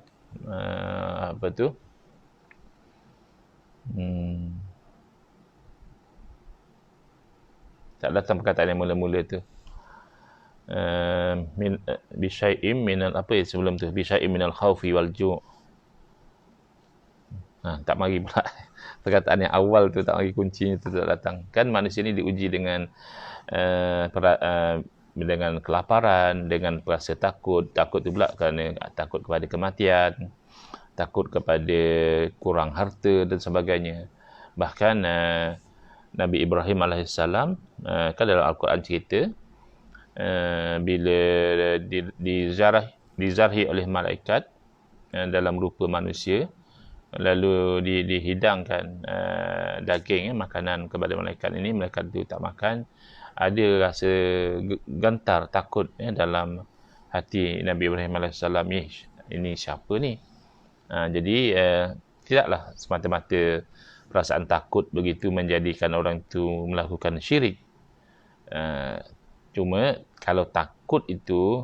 tak datang perkataan yang mula-mula tu. Bisyai'im minal sebelum tu, bisyai'im minal khawfi wal ju'. Tak mari pula perkataan yang awal tu, tak mari kuncinya tu tak datang. Kan manusia ni diuji dengan dengan kelaparan, dengan rasa takut tu pula kerana takut kepada kematian, takut kepada kurang harta dan sebagainya. Bahkan Nabi Ibrahim AS kan dalam Al-Quran cerita, bila dizarhi oleh malaikat dalam rupa manusia, lalu dihidangkan daging, makanan kepada malaikat ini, malaikat itu tak makan, ada rasa gentar, takut dalam hati Nabi Ibrahim AS, ini siapa ni? Jadi tidaklah semata-mata perasaan takut begitu menjadikan orang itu melakukan syirik. Cuma kalau takut itu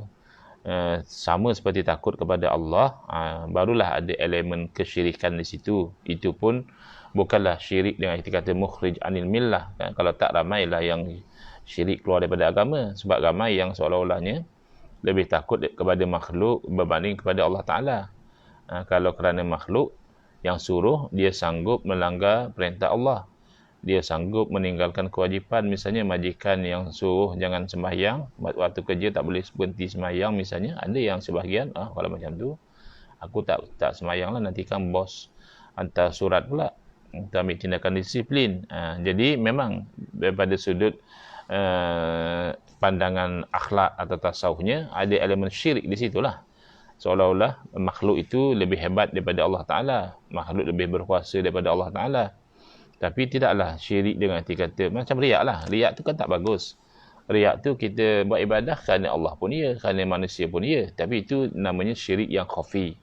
sama seperti takut kepada Allah, barulah ada elemen kesyirikan di situ. Itu pun bukanlah syirik dengan arti kata mukhrij anil millah. Kalau tak, ramailah yang syirik keluar daripada agama. Sebab ramai yang seolah-olahnya lebih takut kepada makhluk berbanding kepada Allah Ta'ala. Kalau kerana makhluk yang suruh, dia sanggup melanggar perintah Allah. dia sanggup meninggalkan kewajipan, misalnya majikan yang suruh jangan sembahyang, waktu kerja tak boleh berhenti sembahyang misalnya. Ada yang sebahagian, kalau macam tu aku tak sembahyang lah, nanti kan bos hantar surat pula, kita ambil tindakan disiplin. Jadi memang daripada sudut pandangan akhlak atau tasawufnya, ada elemen syirik di situlah. Seolah-olah makhluk itu lebih hebat daripada Allah Ta'ala, makhluk lebih berkuasa daripada Allah Ta'ala. Tapi tidaklah syirik dengan arti kata macam riak lah. Riak tu kan tak bagus. Riak tu kita buat ibadah kerana Allah pun ya, kerana manusia pun ya. Tapi itu namanya syirik yang khafi,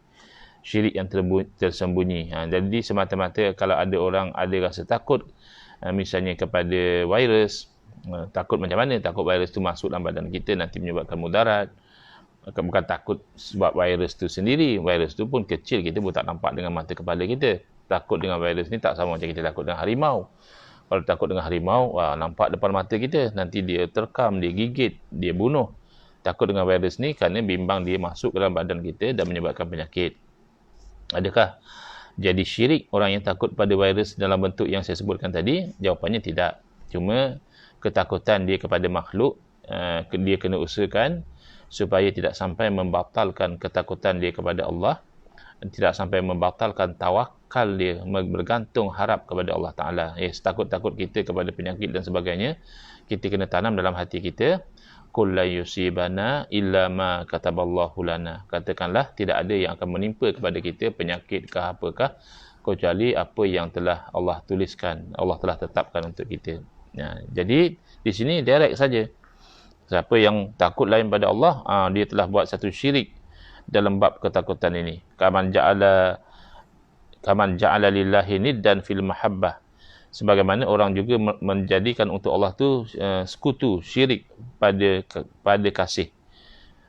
syirik yang tersembunyi. Jadi semata-mata kalau ada orang ada rasa takut, misalnya kepada virus, takut macam mana? Takut virus tu masuk dalam badan kita nanti menyebabkan mudarat. Bukan takut sebab virus tu sendiri. Virus tu pun kecil, kita pun tak nampak dengan mata kepala kita. Takut dengan virus ni tak sama macam kita takut dengan harimau. Kalau takut dengan harimau, nampak depan mata kita, nanti dia terkam, dia gigit, dia bunuh. Takut dengan virus ni kerana bimbang dia masuk ke dalam badan kita dan menyebabkan penyakit. Adakah jadi syirik orang yang takut pada virus dalam bentuk yang saya sebutkan tadi? Jawapannya tidak. Cuma ketakutan dia kepada makhluk, dia kena usahakan supaya tidak sampai membatalkan ketakutan dia kepada Allah, tidak sampai membatalkan tawakal dia, bergantung harap kepada Allah Ta'ala. Takut-takut kita kepada penyakit dan sebagainya, kita kena tanam dalam hati kita, qul la yusibana illa ma kataballahu lana. Katakanlah tidak ada yang akan menimpa kepada kita penyakit ke apakah, kecuali apa yang telah Allah tuliskan, Allah telah tetapkan untuk kita. Jadi di sini direct saja. Siapa yang takut lain pada Allah, dia telah buat satu syirik dalam bab ketakutan ini. Kaman ja'ala lillahi niddan fil mahabbah. Sebagaimana orang juga menjadikan untuk Allah tu sekutu, syirik pada kasih.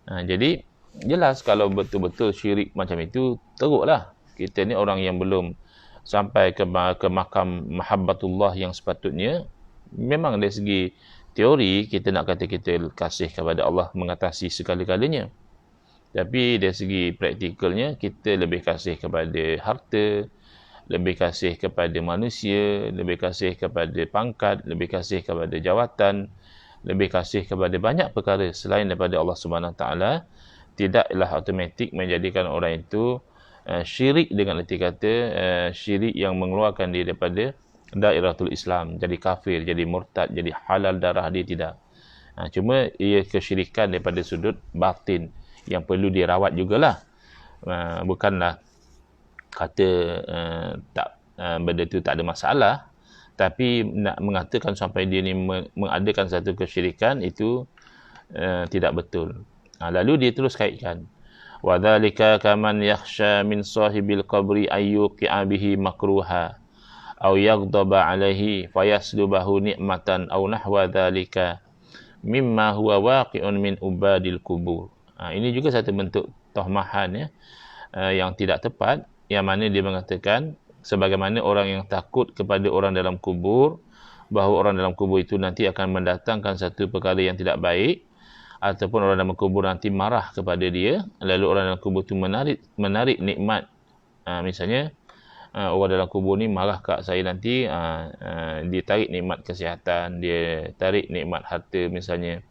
Jadi jelas kalau betul-betul syirik macam itu, teruklah. Kita ni orang yang belum sampai ke makam mahabbatullah yang sepatutnya. Memang dari segi teori kita nak kata kita kasih kepada Allah mengatasi segala-galanya. Tapi dari segi praktikalnya kita lebih kasih kepada harta, lebih kasih kepada manusia, lebih kasih kepada pangkat, lebih kasih kepada jawatan, lebih kasih kepada banyak perkara selain daripada Allah Subhanahu Taala. Tidaklah automatik menjadikan orang itu syirik dengan erti kata syirik yang mengeluarkan dia daripada dairatul Islam, jadi kafir, jadi murtad, jadi halal darah dia, tidak. Cuma ia kesyirikan daripada sudut batin yang perlu dirawat jugalah. Bukanlah kata benda tu tak ada masalah, tapi nak mengatakan sampai dia ni mengadakan satu kesyirikan itu tidak betul. Lalu dia terus kaitkan, wa dzalika kaman yakhsha min sahibil qabri ayyuqi'a bihi makruha aw yaghdaba alaihi fayaslubahu ni'matan aw nahwa dzalika mimma huwa waqi'un min ubadil kubur. Ini juga satu bentuk tohmahan yang tidak tepat, yang mana dia mengatakan sebagaimana orang yang takut kepada orang dalam kubur, bahawa orang dalam kubur itu nanti akan mendatangkan satu perkara yang tidak baik, ataupun orang dalam kubur nanti marah kepada dia, lalu orang dalam kubur itu menarik nikmat. Misalnya orang dalam kubur ni marah kat saya nanti, dia tarik nikmat kesihatan, dia tarik nikmat harta misalnya,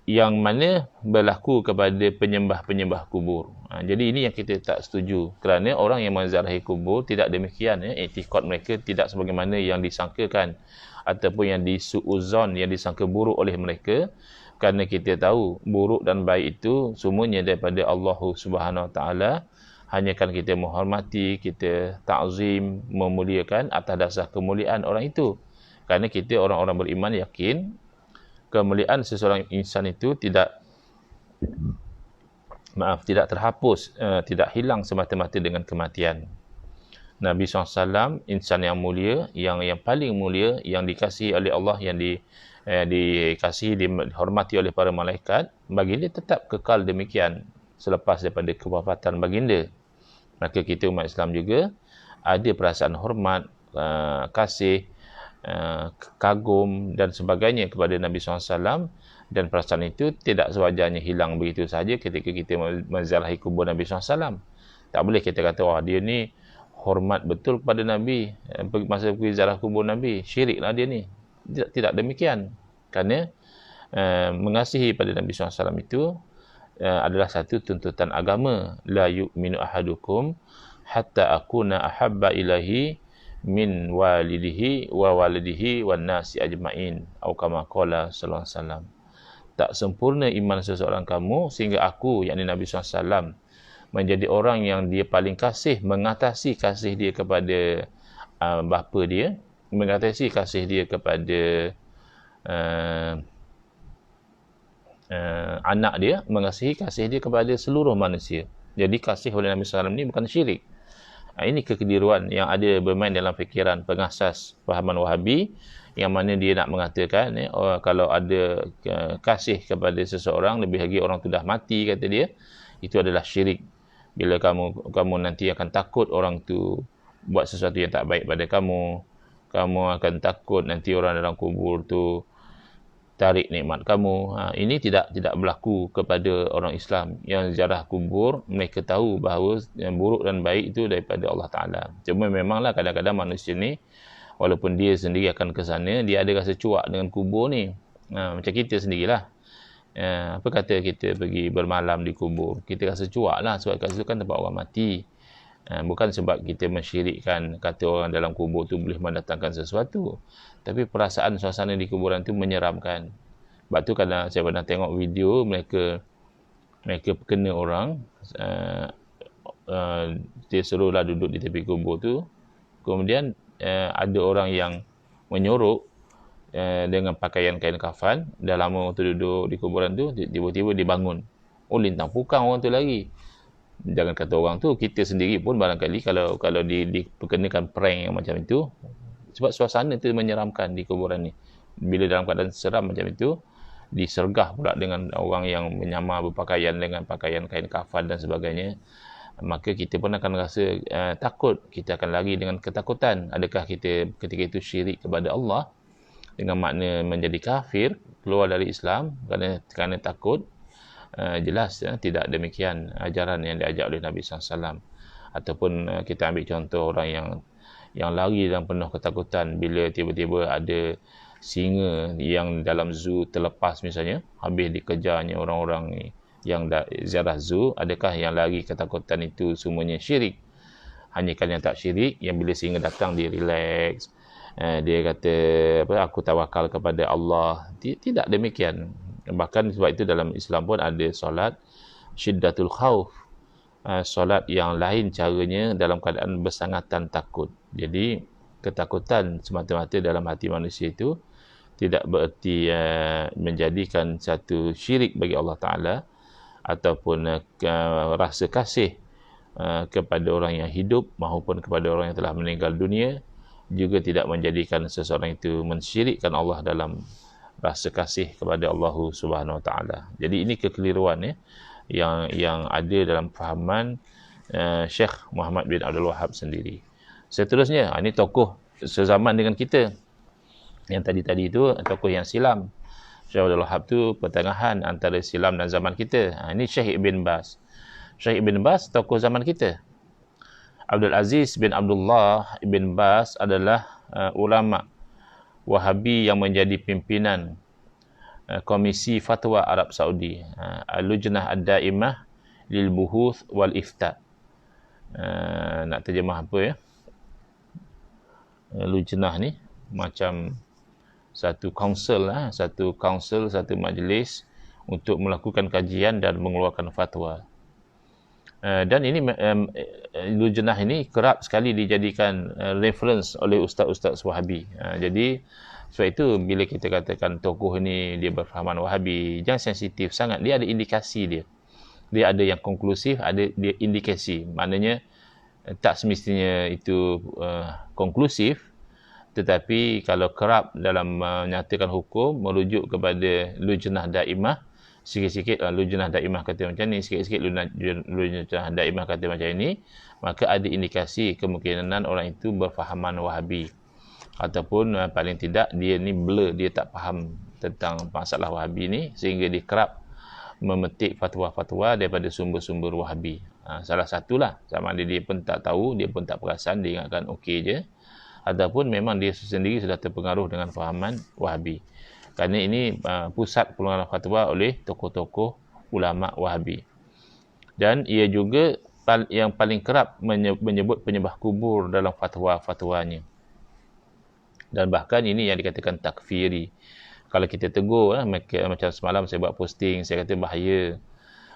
yang mana berlaku kepada penyembah-penyembah kubur. Jadi ini yang kita tak setuju, kerana orang yang menziarahi kubur tidak demikian. I'tikad mereka tidak sebagaimana yang disangkakan ataupun yang disuuzon, yang disangka buruk oleh mereka. Kerana kita tahu buruk dan baik itu semuanya daripada Allah Subhanahu Wa Taala. Hanya kan kita menghormati, kita ta'zim, memuliakan atas dasar kemuliaan orang itu. Kerana kita orang-orang beriman yakin kemuliaan seseorang insan itu tidak terhapus, tidak hilang semata-mata dengan kematian. Nabi SAW insan yang mulia, yang paling mulia, yang dikasihi oleh Allah, yang dikasihi, dihormati oleh para malaikat, baginda tetap kekal demikian selepas daripada kewafatan baginda. Maka kita umat Islam juga ada perasaan hormat, kasih, kagum dan sebagainya kepada Nabi SAW, dan perasaan itu tidak sewajarnya hilang begitu saja ketika kita menziarahi kubur Nabi SAW. Tak boleh kita kata, wah dia ni hormat betul kepada Nabi, masa pergi ziarah kubur Nabi, syiriklah dia ni. Tidak demikian. Kerana mengasihi pada Nabi SAW itu adalah satu tuntutan agama. La yu'minu ahadukum hatta akuna ahabba ilahi min walidihi wa walidihi wan nasi ajma'in, atau kama qala sallallahu alaihi wasallam. Tak sempurna iman seseorang kamu sehingga aku, yakni Nabi SAW, menjadi orang yang dia paling kasih, mengatasi kasih dia kepada bapa dia, mengatasi kasih dia kepada anak dia, mengasihi kasih dia kepada seluruh manusia. Jadi kasih oleh Nabi SAW ni bukan syirik. Ini kekeliruan yang ada bermain dalam fikiran pengasas fahaman Wahabi, yang mana dia nak mengatakan kalau ada kasih kepada seseorang, lebih lagi orang tu dah mati, kata dia, itu adalah syirik. Bila kamu nanti akan takut orang tu buat sesuatu yang tak baik pada kamu akan takut nanti orang dalam kubur tu tarik nikmat kamu. Ini tidak berlaku kepada orang Islam yang ziarah kubur. Mereka tahu bahawa yang buruk dan baik itu daripada Allah Ta'ala. Cuma memanglah kadang-kadang manusia ni, walaupun dia sendiri akan ke sana, dia ada rasa cuak dengan kubur ni. Macam kita sendirilah. Apa kata kita pergi bermalam di kubur, kita rasa cuak lah, sebab kat situ kan tempat orang mati. Bukan sebab kita mensyirikkan kata orang dalam kubur tu boleh mendatangkan sesuatu, tapi perasaan suasana di kuburan tu menyeramkan. Sebab tu kadang saya pernah tengok video mereka kena orang, dia suruhlah duduk di tepi kubur tu, kemudian ada orang yang menyorok dengan pakaian kain kafan, dah lama tu duduk di kuburan tu, tiba-tiba dia bangun. Oh, lintang pukang orang tu lagi. Jangan kata orang tu, kita sendiri pun barangkali kalau diperkenakan prank yang macam itu, sebab suasana tu menyeramkan di kuburan ni. Bila dalam keadaan seram macam itu, disergah pula dengan orang yang menyamar berpakaian dengan pakaian kain kafan dan sebagainya, maka kita pun akan rasa takut. Kita akan lari dengan ketakutan. Adakah kita ketika itu syirik kepada Allah dengan makna menjadi kafir, keluar dari Islam kerana takut? Jelas tidak demikian ajaran yang diajak oleh Nabi SAW. Ataupun kita ambil contoh orang yang lari dan penuh ketakutan bila tiba-tiba ada singa yang dalam zoo terlepas misalnya, habis dikejarnya orang-orang yang ziarah zoo. Adakah yang lari ketakutan itu semuanya syirik? Hanya kan yang tak syirik, yang bila singa datang dia relax, dia kata aku tawakal kepada Allah. Tidak demikian. Bahkan sebab itu dalam Islam pun ada solat syiddatul khauf, solat yang lain caranya dalam keadaan bersangatan takut. Jadi ketakutan semata-mata dalam hati manusia itu tidak bererti menjadikan satu syirik bagi Allah Ta'ala, ataupun rasa kasih kepada orang yang hidup maupun kepada orang yang telah meninggal dunia juga tidak menjadikan seseorang itu mensyirikkan Allah dalam rasa kasih kepada Allah Subhanahu Wa Taala. Jadi ini kekeliruan yang ada dalam fahaman Syekh Muhammad bin Abdul Wahab sendiri. Seterusnya, ini tokoh sezaman dengan kita. Yang tadi itu tokoh yang silam. Syekh Abdul Wahab tu pertengahan antara silam dan zaman kita. Ini Syekh Ibn Baz. Syekh Ibn Baz tokoh zaman kita. Abdul Aziz bin Abdullah Ibn Baz adalah ulama Wahabi yang menjadi pimpinan Komisi Fatwa Arab Saudi, Al-Lujnah Ad-Daimah lil Buhuth wal Ifta. Nak terjemah apa ya? Lujnah ni macam satu council, satu majlis untuk melakukan kajian dan mengeluarkan fatwa. Dan ini lujnah ini kerap sekali dijadikan reference oleh ustaz-ustaz Wahabi. Jadi sebab itu bila kita katakan tokoh ini dia berfahaman Wahabi, jangan sensitif sangat. Dia ada indikasi dia. Dia ada yang konklusif, ada dia indikasi. Maknanya tak semestinya itu konklusif, tetapi kalau kerap dalam menyatakan hukum merujuk kepada lujnah daimah, sikit-sikit lujnah daimah kata macam ni, sikit-sikit lujnah daimah kata macam ini, maka ada indikasi kemungkinan orang itu berfahaman Wahabi, ataupun paling tidak dia ni blur, dia tak faham tentang masalah Wahabi ni sehingga dia kerap memetik fatwa-fatwa daripada sumber-sumber Wahabi. Salah satulah, sama ada dia pun tak tahu, dia pun tak perasan, dia ingatkan okey je, ataupun memang dia sendiri sudah terpengaruh dengan fahaman Wahabi. Kerana ini pusat pengeluaran fatwa oleh tokoh-tokoh ulama Wahabi. Dan ia juga yang paling kerap menyebut penyembah kubur dalam fatwa-fatwanya. Dan bahkan ini yang dikatakan takfiri. Kalau kita tegur, macam semalam saya buat posting, saya kata bahaya.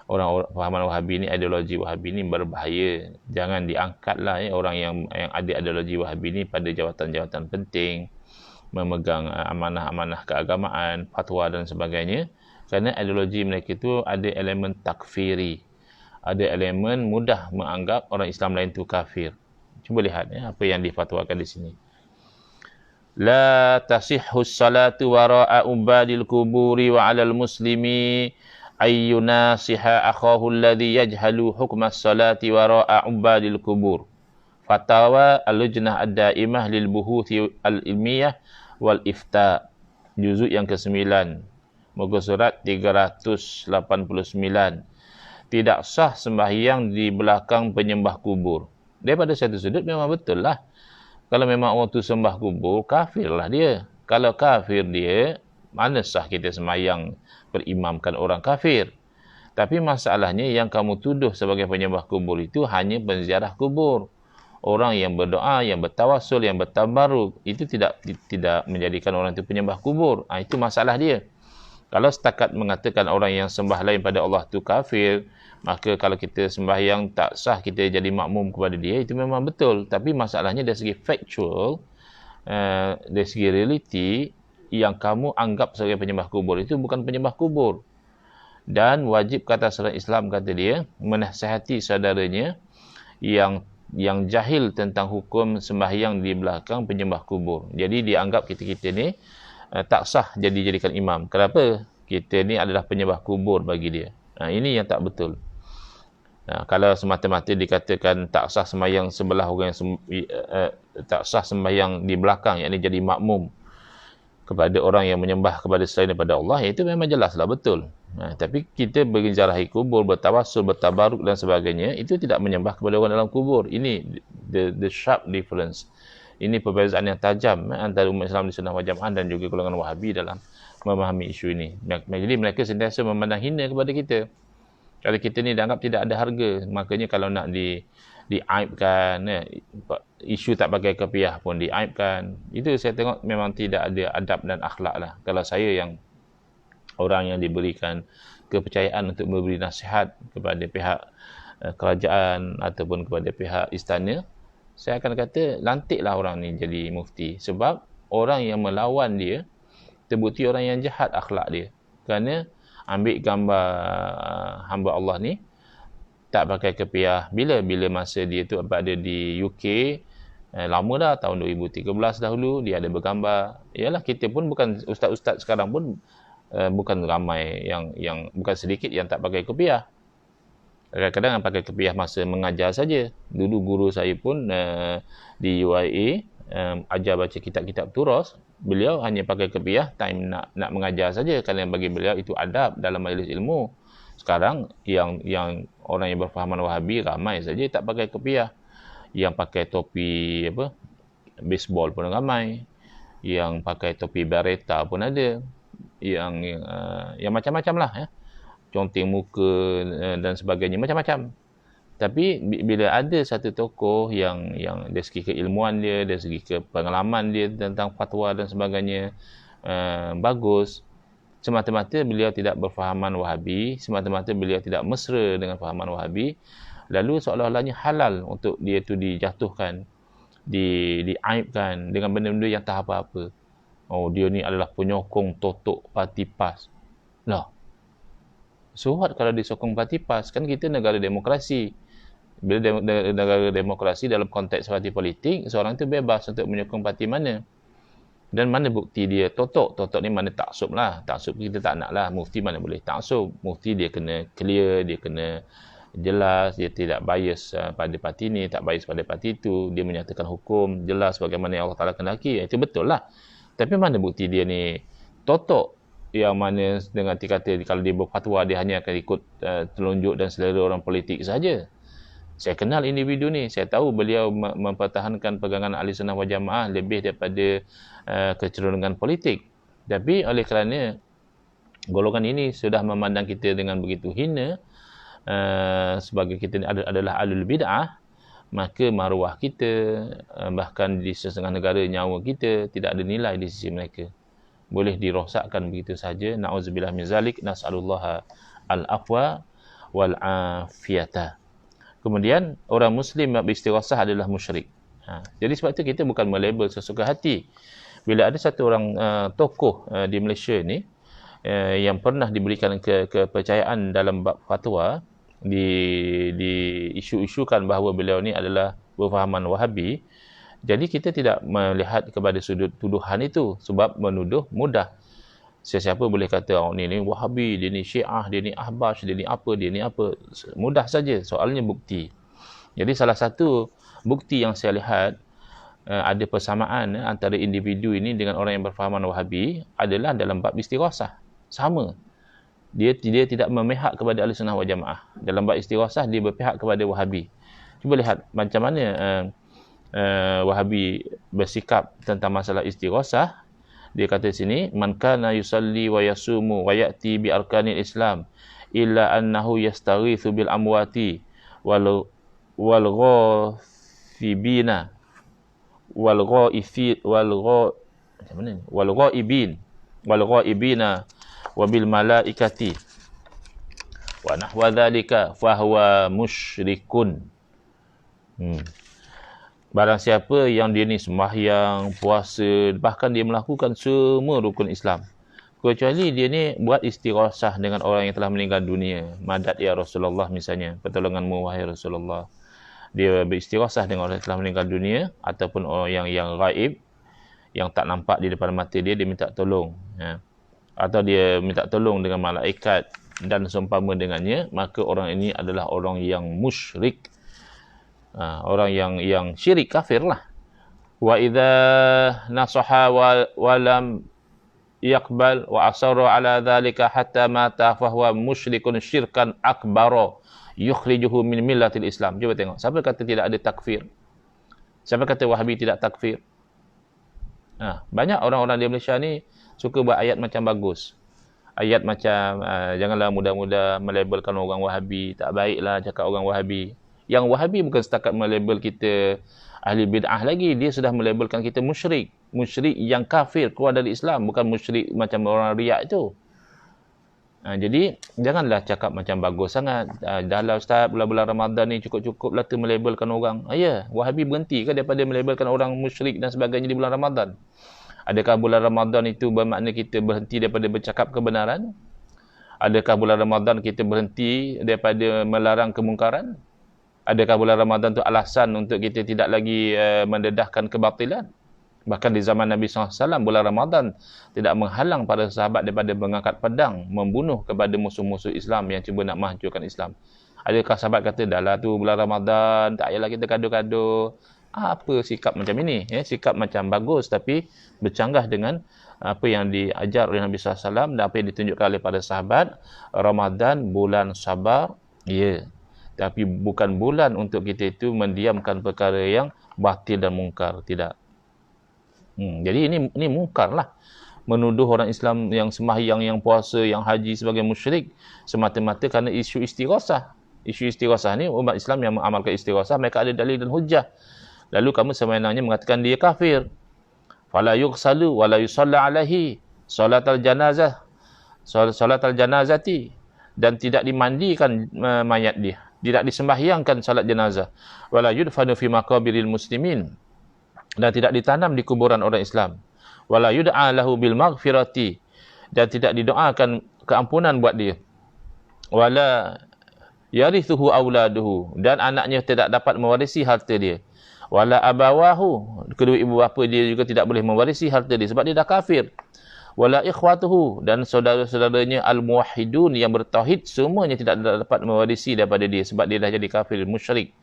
Orang fahaman Wahabi ni, ideologi Wahabi ni berbahaya. Jangan diangkatlah orang yang ada ideologi Wahabi ni pada jawatan-jawatan penting, memegang amanah-amanah keagamaan, fatwa dan sebagainya. Kerana ideologi mereka itu ada elemen takfiri. Ada elemen mudah menganggap orang Islam lain tu kafir. Cuba lihat apa yang difatwakan di sini. La tasihhu salatu wara'a ubadil kuburi wa 'alal muslimi ayyuna siha akhahu alladhi yajhalu hukma salati wara'a ubadil kubur. Fatawa al-Lujnah ad-Daimah lil Buhuthi al-Ilmiyah wal Ifta. Juzuk yang ke-9. Muka surat 389. Tidak sah sembahyang di belakang penyembah kubur. Daripada satu sudut memang betul lah. Kalau memang orang tu sembah kubur, kafirlah dia. Kalau kafir dia, mana sah kita sembahyang berimamkan orang kafir. Tapi masalahnya yang kamu tuduh sebagai penyembah kubur itu hanya penziarah kubur. Orang yang berdoa, yang bertawassul, yang bertabaruk, itu tidak menjadikan orang itu penyembah kubur. Itu masalah dia. Kalau setakat mengatakan orang yang sembah lain pada Allah itu kafir, maka kalau kita sembahyang tak sah kita jadi makmum kepada dia, itu memang betul. Tapi masalahnya dari segi factual, dari segi reality, yang kamu anggap sebagai penyembah kubur itu bukan penyembah kubur. Dan wajib kata seorang Islam, kata dia, menasihati saudaranya yang jahil tentang hukum sembahyang di belakang penyembah kubur. Jadi dianggap kita ni tak sah jadikan imam. Kenapa? Kita ni adalah penyembah kubur bagi dia. Ini yang tak betul. Kalau semata-mata dikatakan tak sah sembahyang sebelah orang yang tak sah sembahyang di belakang, yakni jadi makmum kepada orang yang menyembah kepada selain daripada Allah, itu memang jelaslah betul. Tapi kita berziarahi kubur, bertawassul, bertabaruk dan sebagainya, itu tidak menyembah kepada orang dalam kubur. Ini the sharp difference. Ini perbezaan yang tajam antara umat Islam di Sunnah wal Jamaah dan juga golongan Wahabi dalam memahami isu ini. Jadi mereka sentiasa memandang hina kepada kita. Kalau kita ni dianggap tidak ada harga, makanya kalau nak diaibkan, isu tak pakai kepiah pun diaibkan. Itu saya tengok memang tidak ada adab dan akhlak lah. Kalau saya yang orang yang diberikan kepercayaan untuk memberi nasihat kepada pihak kerajaan ataupun kepada pihak istana, saya akan kata lantiklah orang ni jadi mufti. Sebab orang yang melawan dia terbukti orang yang jahat akhlak dia. Kerana ambil gambar hamba Allah ni tak pakai kepiah. Bila masa dia tu ada di UK, lama dah, tahun 2013 dahulu dia ada bergambar. Yalah, kita pun bukan ustaz-ustaz sekarang pun bukan ramai yang bukan sedikit yang tak pakai kepiah. Kadang-kadang yang pakai kepiah masa mengajar saja. Dulu guru saya pun di UIA ajar baca kitab-kitab turas, beliau hanya pakai kepiah time nak mengajar saja, kerana bagi beliau itu adab dalam majlis ilmu. Sekarang yang orang yang berfahaman Wahabi ramai saja tak pakai kepiah. Yang pakai topi baseball pun ramai, yang pakai topi bereta pun ada, yang macam-macam lah ya. Conteng muka dan sebagainya, macam-macam. Tapi bila ada satu tokoh yang dari segi keilmuan dia, dari segi pengalaman dia tentang fatwa dan sebagainya bagus, semata-mata beliau tidak berfahaman Wahabi, semata-mata beliau tidak mesra dengan fahaman Wahabi, lalu seolah-olahnya halal untuk dia tu dijatuhkan, diaibkan dengan benda-benda yang tak apa-apa. Oh, dia ni adalah penyokong totok parti PAS. Lah, so what kalau disokong parti PAS? Kan kita negara demokrasi. Bila negara demokrasi dalam konteks parti politik, seorang tu bebas untuk menyokong parti mana. Dan mana bukti dia totok? Totok ni mana taksub lah. Taksub kita tak nak lah. Mufti mana boleh taksub. Mufti dia kena clear, dia kena jelas, dia tidak bias pada parti ni, tak bias pada parti tu. Dia menyatakan hukum jelas bagaimana yang Allah Ta'ala kendaki. Itu betul lah. Tapi mana bukti dia ni totok? Yang mana dengan kata kalau dia berfatwa dia hanya akan ikut telunjuk dan selera orang politik saja. Saya kenal individu ni, saya tahu beliau mempertahankan pegangan Ahli Sunnah wal Jamaah lebih daripada kecenderungan politik. Tapi oleh kerana golongan ini sudah memandang kita dengan begitu hina, sebagai kita ni adalah ahlul bid'ah, maka maruah kita, bahkan di setengah negara nyawa kita tidak ada nilai di sisi mereka. Boleh dirosakkan begitu saja. Na'udzubillah min zalik, nas'alullaha al-afwa wal-afiyata. Kemudian orang Muslim yang beristighasah adalah musyrik. Jadi sebab itu kita bukan melabel sesuka hati. Bila ada satu orang tokoh di Malaysia ni yang pernah diberikan kepercayaan dalam bab fatwa, isu-isukan bahawa beliau ni adalah berfahaman Wahabi, jadi kita tidak melihat kepada sudut tuduhan itu, sebab menuduh mudah. Sesiapa boleh kata, oh ni Wahabi, dia ni Syiah, dia ni Ahbash, dia ni apa, dia ni apa. Mudah saja, soalnya bukti. Jadi salah satu bukti yang saya lihat ada persamaan antara individu ini dengan orang yang berfahaman Wahabi adalah dalam bab istighasah. Sama. Dia tidak memihak kepada Ahli Sunnah wal Jamaah. Dalam bab istighasah, dia berpihak kepada Wahabi. Cuba lihat macam mana Wahabi bersikap tentang masalah istighasah. Dia kata sini, man kana yusalli wa yasumu wa ya'ti bi arkanil Islam illa annahu yastaghithu bil amwati wal ghafibina wal ghaibina wa bil malaikati wa nahwa dhalika fa huwa musyrikun. Barang siapa yang dia ni sembahyang, puasa, bahkan dia melakukan semua rukun Islam, kecuali dia ni buat istighasah dengan orang yang telah meninggal dunia, madad ya Rasulullah misalnya, pertolonganmu wahai Rasulullah. Dia beristighasah dengan orang yang telah meninggal dunia, ataupun orang yang gaib, yang tak nampak di depan mata dia minta tolong, atau dia minta tolong dengan malaikat dan seumpama dengannya, maka orang ini adalah orang yang musyrik. Orang yang syirik, kafir lah. Wa idza nasaha wa lam yaqbal wa asarra ala dhalika hatta mata fa huwa musyrikun syirkan akbara yukhrijuhu min millatil Islam. Cuba tengok, siapa kata tidak ada takfir? Siapa kata Wahabi tidak takfir? Banyak orang-orang di Malaysia ni suka buat ayat macam bagus. Ayat macam janganlah mudah-mudah melabelkan orang Wahabi, tak baiklah cakap orang Wahabi. Yang Wahabi bukan setakat melabel kita ahli bid'ah lagi, dia sudah melabelkan kita musyrik. Musyrik yang kafir, keluar dari Islam, bukan musyrik macam orang riak itu. Jadi janganlah cakap macam bagus sangat. Dahlah Ustaz, bulan-bulan Ramadan ni cukup-cukuplah tu melabelkan orang. Wahabi berhenti ke daripada melabelkan orang musyrik dan sebagainya di bulan Ramadan? Adakah bulan Ramadan itu bermakna kita berhenti daripada bercakap kebenaran? Adakah bulan Ramadan kita berhenti daripada melarang kemungkaran? Adakah bulan Ramadan itu alasan untuk kita tidak lagi mendedahkan kebatilan? Bahkan di zaman Nabi SAW, bulan Ramadan tidak menghalang para sahabat daripada mengangkat pedang, membunuh kepada musuh-musuh Islam yang cuba nak menghancurkan Islam. Adakah sahabat kata, dah lah tu bulan Ramadan, tak payahlah kita gaduh-gaduh. Apa sikap macam ini? Sikap macam bagus tapi bercanggah dengan apa yang diajar oleh Nabi SAW dan apa yang ditunjukkan oleh para sahabat. Ramadan, bulan sabar, tapi bukan bulan untuk kita itu mendiamkan perkara yang batil dan mungkar. Tidak. Jadi ini mungkar lah. Menuduh orang Islam yang sembahyang, yang puasa, yang haji sebagai musyrik semata-mata kerana isu istighasah. Isu istighasah ni, umat Islam yang mengamalkan istighasah, mereka ada dalil dan hujah. Lalu kamu sebenarnya mengatakan dia kafir. Fala yughsalu wa la yusalla alaihi salatal janazah. Salatal janazati, dan tidak dimandikan mayat dia. Tidak disembahyangkan salat jenazah. Wala yudfanu fi maqabiril muslimin, dan tidak ditanam di kuburan orang Islam. Wala yud'a lahu bil maghfirati, dan tidak didoakan keampunan buat dia. Wala yarithuhu auladuhu, dan anaknya tidak dapat mewarisi harta dia. Wala abawahu, kedua ibu bapa dia juga tidak boleh mewarisi harta dia sebab dia dah kafir. Wala ikhwatuhu, dan saudara-saudaranya al-muwahhidun yang bertauhid, semuanya tidak dapat mewarisi daripada dia sebab dia dah jadi kafir, musyrik.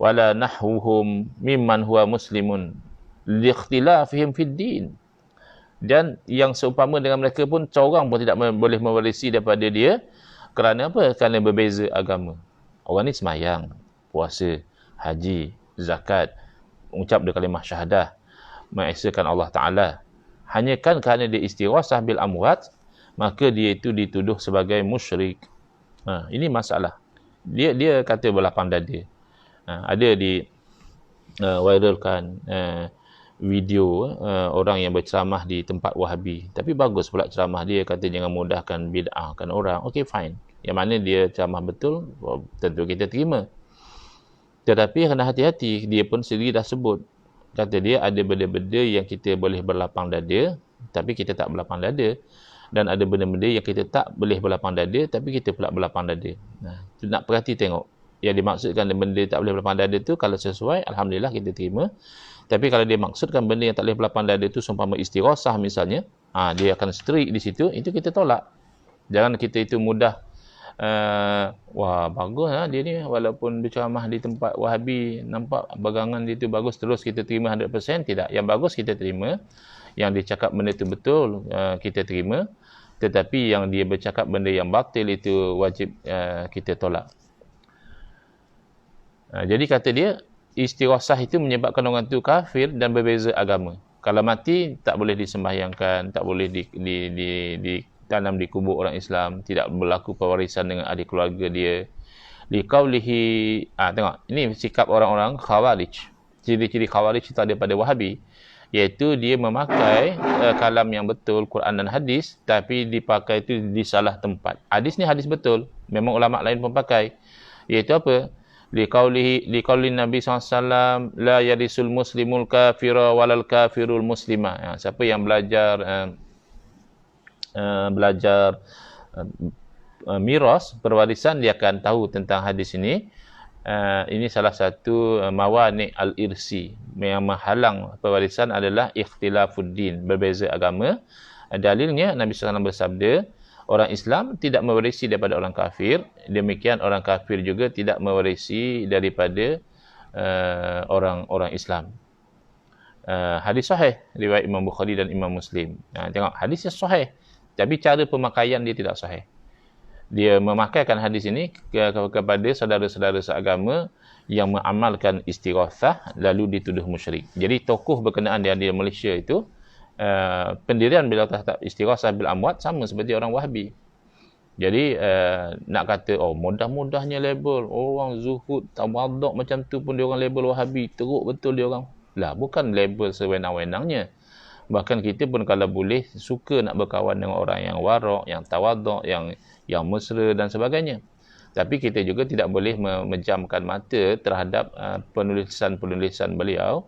Wala nahwuhum mimman huwa muslimun liikhtilafihim fid din, dan yang seumpama dengan mereka pun seorang pun tidak boleh mewarisi daripada dia. Kerana apa? Kerana berbeza agama. Orang ni semayang, puasa, haji, zakat, ucap dia kalimah syahadah, mengesakan Allah Ta'ala. Hanya kan kerana dia istighasah bil amwat, maka dia itu dituduh sebagai musyrik. Ini masalah. Dia kata berlapang dada. Ada di viralkan video orang yang berceramah di tempat Wahabi. Tapi bagus pula ceramah dia, kata jangan mudahkan bid'ahkan orang. Okay, fine. Yang mana dia ceramah betul, tentu kita terima. Tetapi kena hati-hati, dia pun sendiri dah sebut. Kata dia ada benda-benda yang kita boleh berlapang dada, tapi kita tak berlapang dada. Dan ada benda-benda yang kita tak boleh berlapang dada, tapi kita pula berlapang dada. Nak perhati tengok. Yang dimaksudkan benda tak boleh berlapang dada tu, kalau sesuai, Alhamdulillah kita terima. Tapi kalau dia maksudkan benda yang tak boleh berlapang dada tu, seumpama istighasah misalnya, dia akan strict di situ, itu kita tolak. Jangan kita itu mudah, wah bagus dia ni, walaupun berceramah di tempat Wahabi, nampak pegangan dia tu bagus, terus kita terima 100%. Tidak. Yang bagus kita terima. Yang dia cakap benda tu betul, kita terima. Tetapi yang dia bercakap benda yang batil itu wajib kita tolak. Jadi kata dia, istighasah itu menyebabkan orang tu kafir dan berbeza agama. Kalau mati, tak boleh disembahyangkan, tak boleh ditanam di kubur orang Islam, tidak berlaku pewarisan dengan ahli keluarga dia. Liqaulihi, tengok, ini sikap orang-orang Khawarij. Ciri-ciri Khawarij itu ada pada Wahabi, iaitu dia memakai kalam yang betul, Quran dan hadis, tapi dipakai itu di salah tempat. Hadis ni hadis betul, memang ulama lain pun pakai. Iaitu apa? Liqaulin Nabi SAW, la yarisul muslimul kafira walal kafirul muslimah. Siapa yang belajar miras, perwarisan, dia akan tahu tentang hadis ini. Ini salah satu mawani' al-irsi. Yang menghalang pewarisan adalah ikhtilafuddin, berbeza agama. Dalilnya Nabi SAW bersabda, orang Islam tidak mewarisi daripada orang kafir, demikian orang kafir juga tidak mewarisi daripada orang Islam. Hadis sahih riwayat Imam Bukhari dan Imam Muslim. Tengok, hadisnya sahih, tapi cara pemakaian dia tidak sahih. Dia memakaikan hadis ini kepada saudara-saudara seagama yang mengamalkan istighasah lalu dituduh musyrik. Jadi tokoh berkenaan di Malaysia itu, pendirian bila tahta istighasah bil amwat sama seperti orang Wahabi. Jadi nak kata mudah-mudahnya label orang zuhud tawaduk macam tu pun dia orang label Wahabi, teruk betul dia orang. Lah, bukan label sewenang-wenangnya. Bahkan kita pun kalau boleh suka nak berkawan dengan orang yang warak, yang tawaduk, yang mesra dan sebagainya. Tapi kita juga tidak boleh memejamkan mata terhadap penulisan-penulisan beliau,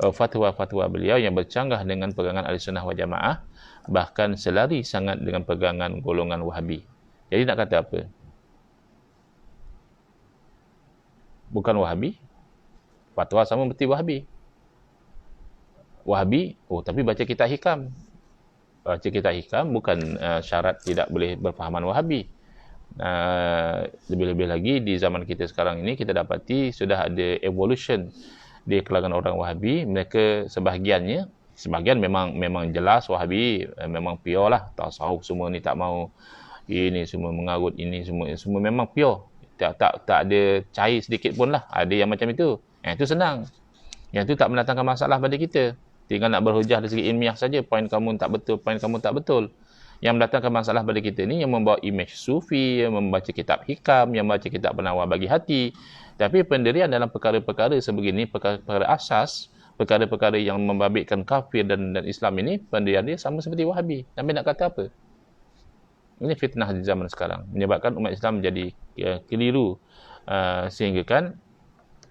fatwa-fatwa beliau yang bercanggah dengan pegangan Ahlussunnah wal Jamaah, bahkan selari sangat dengan pegangan golongan Wahabi. Jadi nak kata apa? Bukan Wahabi, fatwa sama seperti Wahabi. Wahabi, tapi baca kitab hikam. Baca kitab hikam bukan syarat tidak boleh berfahaman Wahabi. Lebih-lebih lagi di zaman kita sekarang ini, kita dapati sudah ada evolution di kalangan orang Wahabi. Mereka sebahagian memang jelas Wahabi, memang pure lah, tasawuf semua ni tak mau, ini semua mengarut, ini semua memang pure, tak ada cair sedikit pun lah. Ada yang macam itu, yang itu senang, yang itu tak mendatangkan masalah pada kita. Tinggal nak berhujah dari segi ilmiah saja, poin kamu tak betul, poin kamu tak betul. Yang mendatangkan masalah pada kita ni yang membawa imej sufi, yang membaca kitab hikam, yang membaca kitab penawar bagi hati. Tapi pendirian dalam perkara-perkara sebegini, perkara-perkara asas, perkara-perkara yang membabitkan kafir dan Islam ini, pendirian dia sama seperti Wahabi. Tapi nak kata apa? Ini fitnah di zaman sekarang, menyebabkan umat Islam menjadi keliru, sehingga kan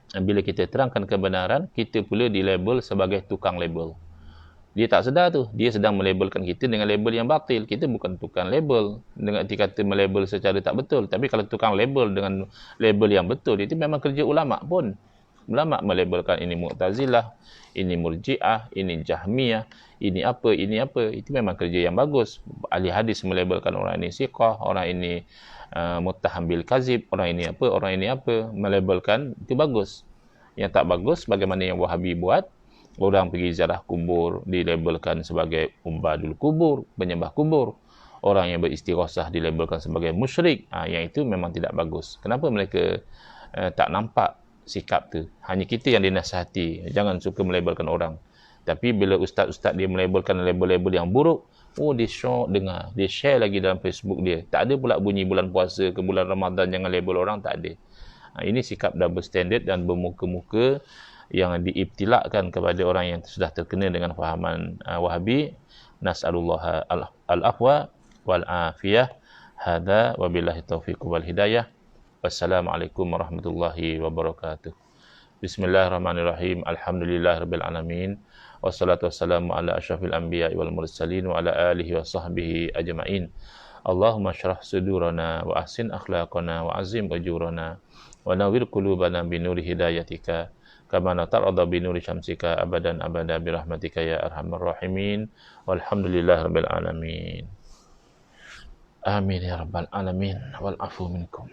bila kita terangkan kebenaran, kita pula dilabel sebagai tukang label. Dia tak sedar tu, dia sedang melabelkan kita dengan label yang batil. Kita bukan tukang label dengan arti kata melabel secara tak betul. Tapi kalau tukang label dengan label yang betul, itu memang kerja ulama pun. Ulama melabelkan ini Mu'tazilah, ini Murji'ah, ini Jahmiyah, ini apa. Itu memang kerja yang bagus. Ahli hadis melabelkan orang ini siqah, orang ini muttaham bil kazib, orang ini apa, melabelkan, itu bagus. Yang tak bagus, bagaimana yang Wahabi buat, orang pergi ziarah kubur dilabelkan sebagai ubadul kubur, penyembah kubur. Orang yang beristighasah dilabelkan sebagai musyrik. Yang itu memang tidak bagus. Kenapa mereka tak nampak sikap tu. Hanya kita yang dinasihati, jangan suka melabelkan orang. Tapi bila ustaz-ustaz dia melabelkan label-label yang buruk, dia syok dengar, dia share lagi dalam Facebook dia. Tak ada pula bunyi bulan puasa ke bulan Ramadan jangan label orang, tak ada. Ini sikap double standard dan bermuka-muka yang diibtilakkan kepada orang yang sudah terkena dengan fahaman Wahabi. Nas'alullah al-afwa wal afiyah. Hadza wabillahi taufiq wal hidayah. Wassalamualaikum warahmatullahi wabarakatuh. Bismillahirrahmanirrahim. Alhamdulillahirabbil alamin. Wassalatu wassalamu ala asyrafil anbiya'i wal mursalin wa ala alihi wa sahbihi ajma'in. Allahumma syrah sudurana wa ahsin akhlaqana wa azim ujurana wa nawwir qulubana bi nuri hidayatika kama natarada bi nuri syamsika abadan abada bi rahmatika ya arhamar rahimin. Walhamdulillahirabbil alamin. Amin ya rabbal alamin wal afu minkum.